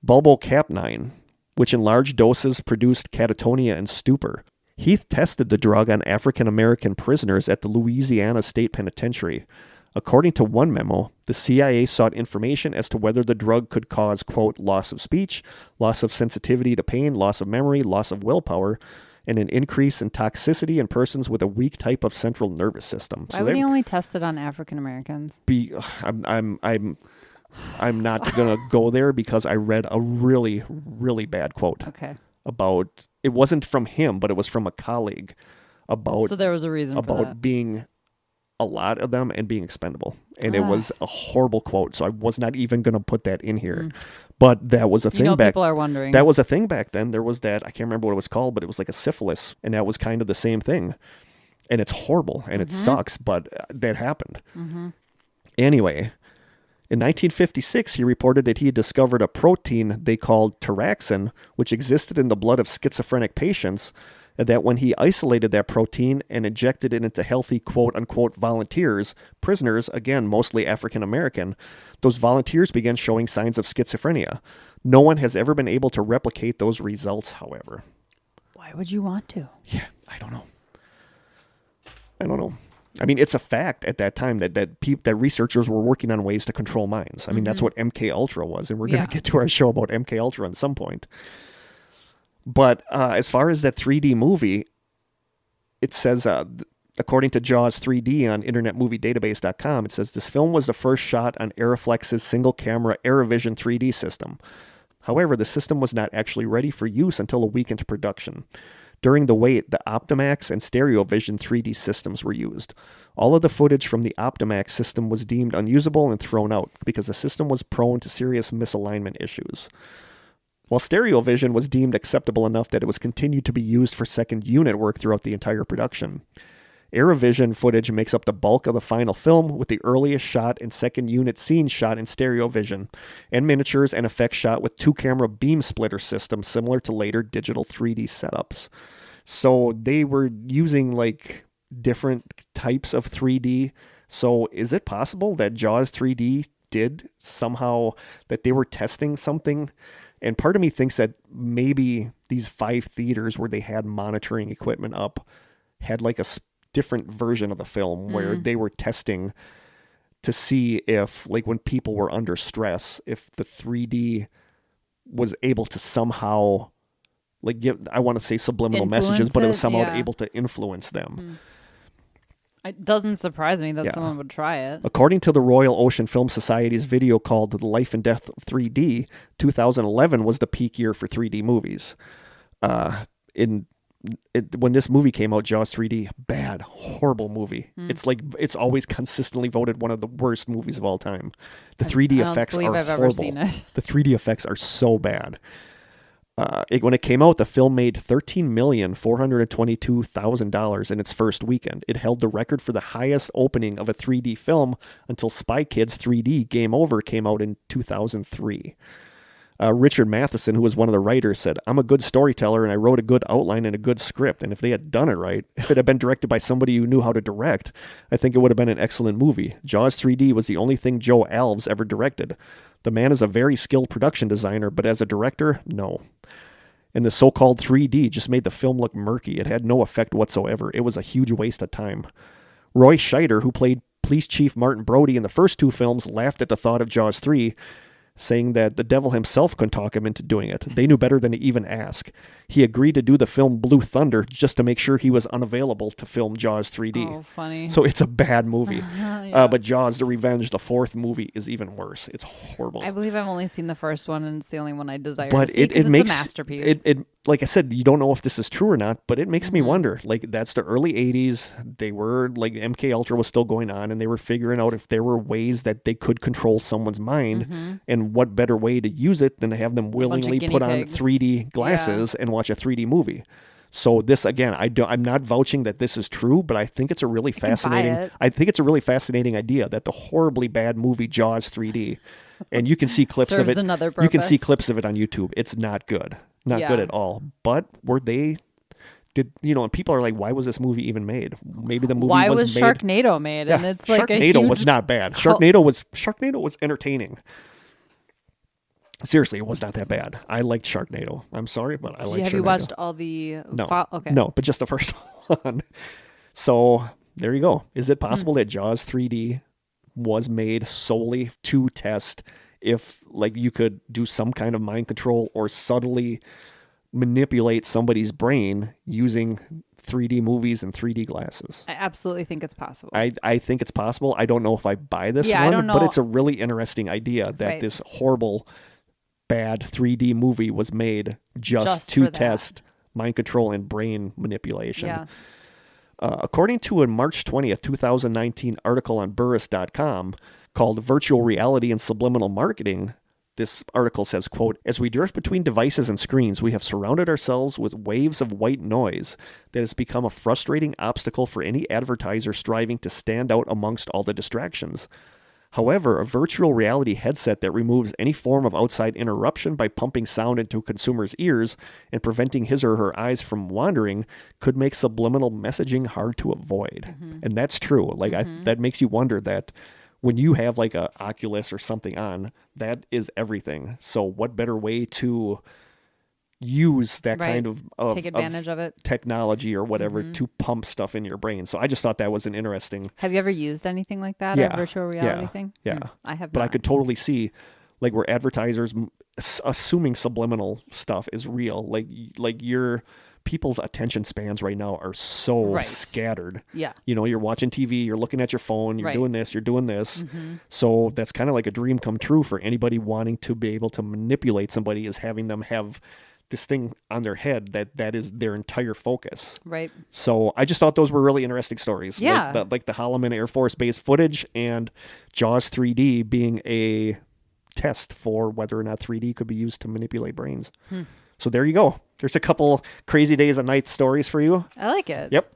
bulbocapnine, which in large doses produced catatonia and stupor. Heath tested the drug on African-American prisoners at the Louisiana State Penitentiary. According to one memo, the CIA sought information as to whether the drug could cause, quote, loss of speech, loss of sensitivity to pain, loss of memory, loss of willpower, and an increase in toxicity in persons with a weak type of central nervous system." Why would he only test it on African Americans? I'm not gonna go there because I read a really, really bad quote. Okay. About, it wasn't from him, but it was from a colleague about, so there was a reason about for that. being a lot of them and being expendable. And it was a horrible quote. So I was not even going to put that in here, but that was a thing people are wondering. That was a thing back then. There was that, I can't remember what it was called, but it was like a syphilis, and that was kind of the same thing. And it's horrible and it sucks, but that happened. Anyway, in 1956, he reported that he had discovered a protein they called taraxin, which existed in the blood of schizophrenic patients, and that when he isolated that protein and injected it into healthy quote-unquote volunteers, prisoners, again, mostly African-American, those volunteers began showing signs of schizophrenia. No one has ever been able to replicate those results, however. Why would you want to? Yeah, I don't know. I mean, it's a fact at that time that researchers were working on ways to control minds. I mean, that's what MK Ultra was, and we're going to get to our show about MK Ultra at some point. But as far as that 3D movie, it says, according to Jaws 3D on InternetMovieDatabase.com, it says this film was the first shot on Aeroflex's single-camera Aerovision 3D system. However, the system was not actually ready for use until a week into production. During the wait, the Optimax and StereoVision 3D systems were used. All of the footage from the Optimax system was deemed unusable and thrown out because the system was prone to serious misalignment issues, while StereoVision was deemed acceptable enough that it was continued to be used for second unit work throughout the entire production. Aerovision footage makes up the bulk of the final film, with the earliest shot and second unit scenes shot in StereoVision, and miniatures and effects shot with two-camera beam splitter systems similar to later digital 3D setups. So they were using like different types of 3D. So is it possible that Jaws 3D did somehow, that they were testing something. And part of me thinks that maybe these 5 theaters where they had monitoring equipment up had like a different version of the film where they were testing to see if, like, when people were under stress, if the 3D was able to somehow, like, give, I want to say subliminal messages, but it was somehow able to influence them. It doesn't surprise me that someone would try it. According to the Royal Ocean Film Society's video called The Life and Death of 3D, 2011 was the peak year for 3D movies. When this movie came out, Jaws 3D, bad, horrible movie. It's always consistently voted one of the worst movies of all time. The 3D effects are horrible. I've ever seen it. The 3D effects are so bad. When it came out, the film made $13,422,000 in its first weekend. It held the record for the highest opening of a 3D film until Spy Kids 3D Game Over came out in 2003. Richard Matheson, who was one of the writers, said, "I'm a good storyteller and I wrote a good outline and a good script. And if they had done it right, if it had been directed by somebody who knew how to direct, I think it would have been an excellent movie. Jaws 3D was the only thing Joe Alves ever directed. The man is a very skilled production designer, but as a director, no. And the so-called 3D just made the film look murky. It had no effect whatsoever. It was a huge waste of time." Roy Scheider, who played Police Chief Martin Brody in the first 2 films, laughed at the thought of Jaws 3, saying that the devil himself couldn't talk him into doing it. They knew better than to even ask. He agreed to do the film Blue Thunder just to make sure he was unavailable to film Jaws 3D. Oh, funny. So it's a bad movie. But Jaws the Revenge, the 4th movie, is even worse. It's horrible. I believe I've only seen the first one, and it's the only one I desire but to see. It makes a masterpiece. It like I said, you don't know if this is true or not, but it makes me wonder. Like, that's the early 80s. They were, like, MK Ultra was still going on, and they were figuring out if there were ways that they could control someone's mind, and what better way to use it than to have them willingly put on 3D glasses and watch a 3D movie. So this, again, I'm not vouching that this is true, but I think it's a really fascinating. I think it's a really fascinating idea that the horribly bad movie Jaws 3D, and you can see clips of it. You can see clips of it on YouTube. It's not good, not good at all. But and people are like, why was this movie even made? Maybe the movie why was was Sharknado made? Yeah, And it's like Sharknado was not bad. Sharknado was entertaining. Seriously, it was not that bad. I liked Sharknado. I'm sorry, but I liked Sharknado. Have you watched all the... No. Okay. No, but just the first one. So, there you go. Is it possible that Jaws 3D was made solely to test if, like, you could do some kind of mind control or subtly manipulate somebody's brain using 3D movies and 3D glasses? I absolutely think it's possible. I think it's possible. I don't know if I buy this I don't know. but it's a really interesting idea that this horrible... bad 3D movie was made just to test mind control and brain manipulation. Yeah. According to a March 20th, 2019 article on Burris.com called Virtual Reality and Subliminal Marketing, this article says, quote, "As we drift between devices and screens, we have surrounded ourselves with waves of white noise that has become a frustrating obstacle for any advertiser striving to stand out amongst all the distractions. However, a virtual reality headset that removes any form of outside interruption by pumping sound into a consumer's ears and preventing his or her eyes from wandering could make subliminal messaging hard to avoid." And that's true. Like, that makes you wonder that when you have like a Oculus or something on, that is everything. So what better way to use that kind of take advantage of it, technology or whatever, to pump stuff in your brain? So I just thought that was an interesting. Have you ever used anything like that? A virtual reality thing? Yeah. I have but not. I could totally see like where advertisers assuming subliminal stuff is real, like your people's attention spans right now are so scattered. Yeah. You're watching TV, you're looking at your phone, you're doing this, you're doing this. So that's kind of like a dream come true for anybody wanting to be able to manipulate somebody, is having them have this thing on their head that is their entire focus. Right. So I just thought those were really interesting stories. Yeah. Like the Holloman Air Force Base footage and Jaws 3D being a test for whether or not 3D could be used to manipulate brains. So there you go. There's a couple crazy days and nights stories for you. I like it. Yep.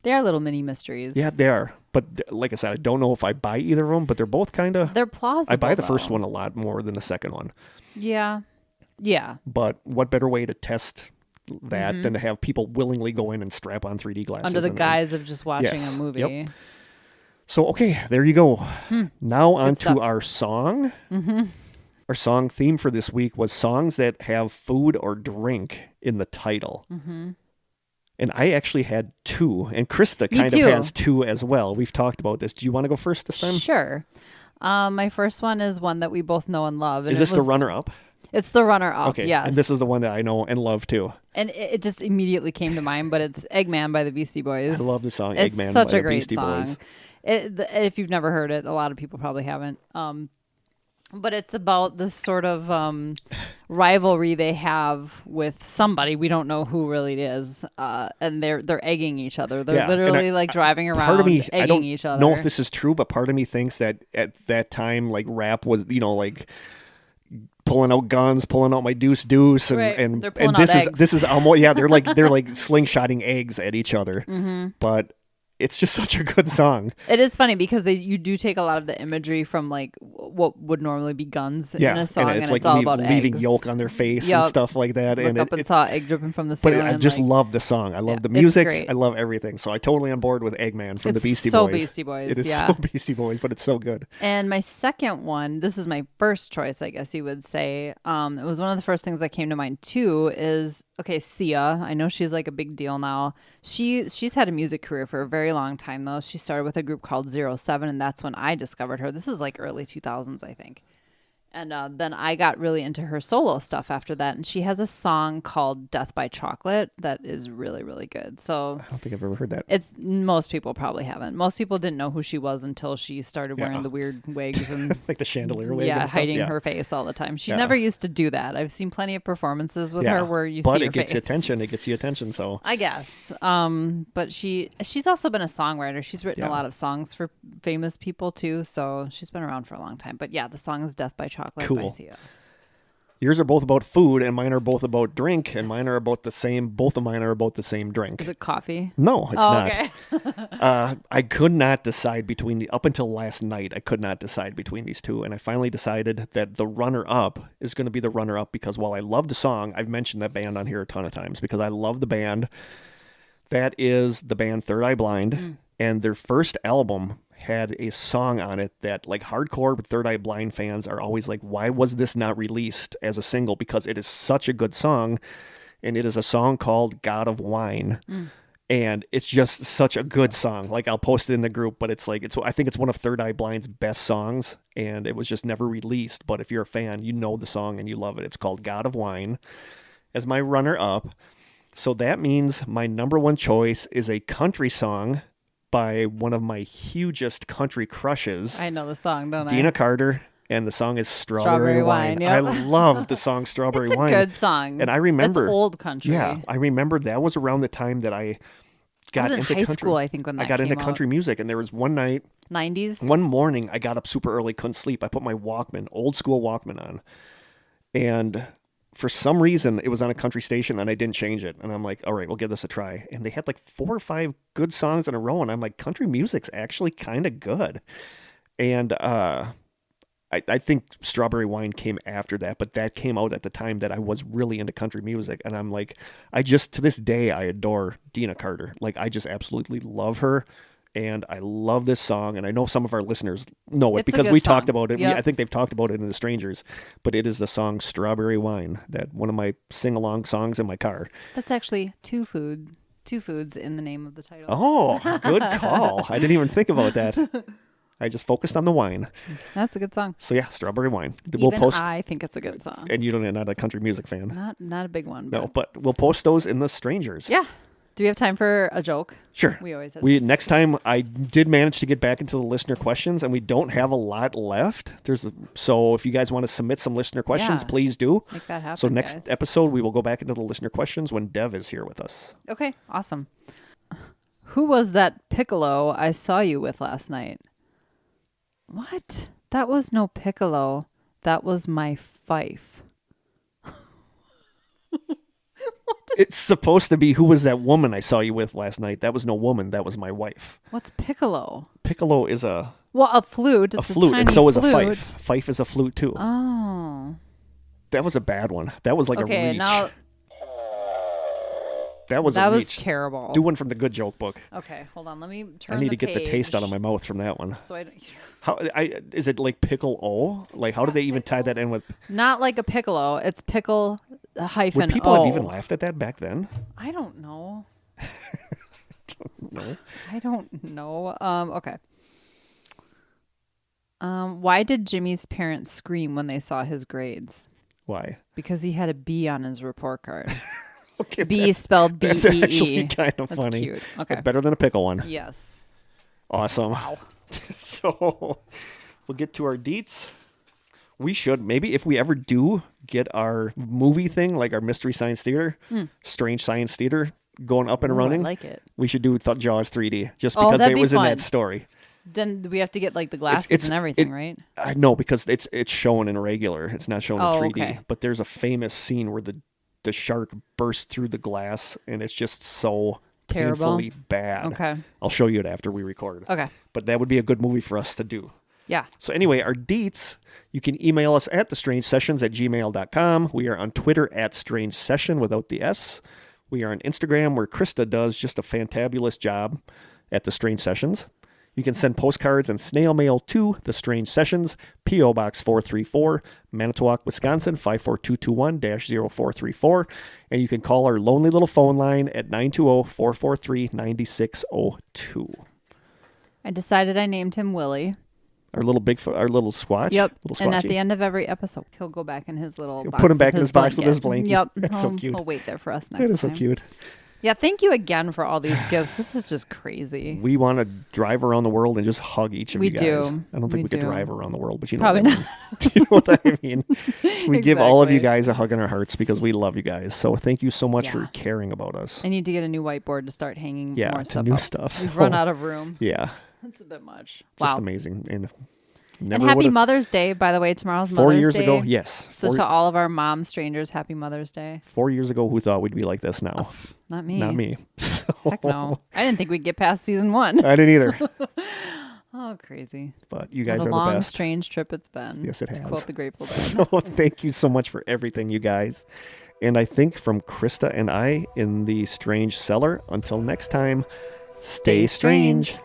They are little mini mysteries. Yeah, they are. But like I said, I don't know if I buy either of them, but they're both kind of... They're plausible, I buy the first one a lot more than the second one. Yeah. Yeah. But what better way to test that than to have people willingly go in and strap on 3D glasses? Under the guise of just watching a movie. Yep. So, okay, there you go. Now on stuff. to our song. Our song theme for this week was songs that have food or drink in the title. And I actually had two, and Krista kind of has two as well. We've talked about this. Do you want to go first this time? Sure. My first one is one that we both know and love. And is this the runner-up? It's the runner-up, okay. Yes. And this is the one that I know and love, too. And it just immediately came to mind, but it's Eggman by the Beastie Boys. I love the song It's Eggman such by a the great Beastie song. Boys. If you've never heard it, a lot of people probably haven't. But it's about this sort of rivalry they have with somebody. We don't know who really it is. And they're egging each other. They're literally like driving around part of me, egging I don't each other. know if this is true, but part of me thinks that at that time, like rap was, like pulling out guns, pulling out my deuce, and Right. and, They're pulling and out this eggs. is almost they're like slingshotting eggs at each other. But it's just such a good song. It is funny because you do take a lot of the imagery from like what would normally be guns in a song, and it's all about leaving eggs. yolk on their face and stuff like that. Look and up and it's saw egg dripping from the but ceiling. I just love the song. I love the music. great. I love everything. So I totally on board with Eggman from the It's Beastie so Boys. Beastie Boys, It is yeah. so Beastie Boys, but it's so good. And my second one, this is my first choice, I guess you would say. It was one of the first things that came to mind too. Is Sia. I know she's like a big deal now. She's had a music career for a very long time though. She started with a group called 07, and that's when I discovered her. This is like early 2000s, I think. And then I got really into her solo stuff after that. And she has a song called Death by Chocolate that is really, really good. So I don't think I've ever heard that. most people probably haven't. Most people didn't know who she was until she started wearing the weird wigs and like the chandelier wig and stuff. hiding her face all the time. She never used to do that. I've seen plenty of performances with her where you see her face. But it gets you attention. It gets you attention, so. I guess. But she's also been a songwriter. She's written a lot of songs for famous people too, so she's been around for a long time. But yeah, the song is Death by Chocolate by Sia. Yours are both about food, and mine are both about drink, and mine are about the same. Both of mine are about the same drink. Is it coffee? No, it's not. Okay. I could not decide between up until last night. I could not decide between these two, and I finally decided that the runner-up is going to be the runner-up because while I love the song, I've mentioned that band on here a ton of times because I love the band. That is the band Third Eye Blind, and their first album had a song on it that like hardcore Third Eye Blind fans are always like, why was this not released as a single? Because it is such a good song, and it is a song called God of Wine. And it's just such a good song. Like I'll post it in the group, but I think it's one of Third Eye Blind's best songs, and it was just never released. But if you're a fan, you know the song and you love it. It's called God of Wine as my runner-up. So that means my number one choice is a country song by one of my hugest country crushes. I know the song, don't I? Dina Carter, and the song is Strawberry Wine. Yep. I love the song Strawberry It's a Wine. good song. And I remember... It's old country. Yeah, I remember that was around the time that I got I was in into high country. school, I think, when that I got came into out. country music, and there was one night... 90s? One morning, I got up super early, couldn't sleep. I put my Walkman, old school Walkman on, and... for some reason, it was on a country station, and I didn't change it. And I'm like, all right, we'll give this a try. And they had like 4 or 5 good songs in a row, and I'm like, country music's actually kind of good. And I think Strawberry Wine came after that, but that came out at the time that I was really into country music. And I'm like, to this day, I adore Dina Carter. Like, I just absolutely love her. And I love this song, and I know some of our listeners know it because we talked about it. Yep. I think they've talked about it in The Strangers, but it is the song Strawberry Wine, that one of my sing-along songs in my car. That's actually two foods in the name of the title. Oh, good call. I didn't even think about that. I just focused on the wine. That's a good song. So yeah, Strawberry Wine. I think it's a good song. And you're not a country music fan. Not a big one. No, but we'll post those in The Strangers. Yeah. Do we have time for a joke? Sure. We always have. Next time, I did manage to get back into the listener questions, and we don't have a lot left. So if you guys want to submit some listener questions, please do. Make that happen. So next guys. episode, we will go back into the listener questions when Dev is here with us. Okay, awesome. Who was that piccolo I saw you with last night? What? That was no piccolo. That was my fife. It's supposed to be, who was that woman I saw you with last night? That was no woman. That was my wife. What's piccolo? Piccolo is a flute. It's a flute, and tiny so is a flute. fife. Fife is a flute too. Oh. That was a bad one. That was like a reach. Now That was a was reach. terrible. Do one from the Good Joke book. Okay, hold on. Let me turn. I need to get the page taste out of my mouth from that one. So How is it like pickle O? Like how did they even tie that in with? not like a piccolo. It's pickle hyphen Would people O. have even laughed at that back then? I don't know. No. I don't know. Okay. Why did Jimmy's parents scream when they saw his grades? Why? Because he had a B on his report card. Okay, B spelled B-E-E. that's actually kind of That's funny. cute. Okay. That's better than a pickle one. Yes. Awesome. Wow. So we'll get to our deets. We should, maybe if we ever do get our movie thing, like our Mystery Science Theater, Strange Science Theater, going up and Ooh, running. I like it. We should do Jaws 3D just Oh, because that'd they be was in fun. that story. Then we have to get like the glasses and everything, right? No, because it's shown in regular. It's not shown in 3D. Okay. But there's a famous scene where the shark bursts through the glass, and it's just so Terrible. painfully bad. Okay. I'll show you it after we record. Okay. But that would be a good movie for us to do. Yeah. So anyway, our deets, you can email us at thestrangesessions@gmail.com. We are on Twitter at Strange Session without the S. We are on Instagram where Krista does just a fantabulous job at The Strange Sessions. You can send postcards and snail mail to The Strange Sessions, P.O. Box 434, Manitowoc, Wisconsin, 54221-0434. And you can call our lonely little phone line at 920-443-9602. I decided I named him Willie. Our little Bigfoot, our little Squatch. Yep. Little And at Squatchy. the end of every episode, he'll go back in his little He'll box put him back with in his box with his blanket. Yep. That's so cute. He'll wait there for us next time. That is so cute. Yeah, thank you again for all these gifts. This is just crazy. We want to drive around the world and just hug each of We you guys. do. I don't think We we could do. drive around the world, but you know Probably what I mean. Do you know what I mean? We give all of you Exactly. guys a hug in our hearts because we love you guys. So thank you so much Yeah. for caring about us. I need to get a new whiteboard to start hanging Yeah, more to stuff new up. stuff. We've So, run out of room. Yeah, That's a bit much. just Wow. amazing. And And never happy would've- Mother's Day, by the way. Tomorrow's 4 Mother's years Day. ago, yes. So to all of our mom strangers, happy Mother's Day. 4 years ago, who thought we'd be like this now? Not me. Not me. So, Heck no. I didn't think we'd get past season 1. I didn't either. Oh, crazy. But you guys What are a long, the best. strange trip it's been. Yes, it To has. quote the Grateful Dead. So thank you so much for everything, you guys. And I think from Krista and I in the Strange Cellar, until next time, stay strange.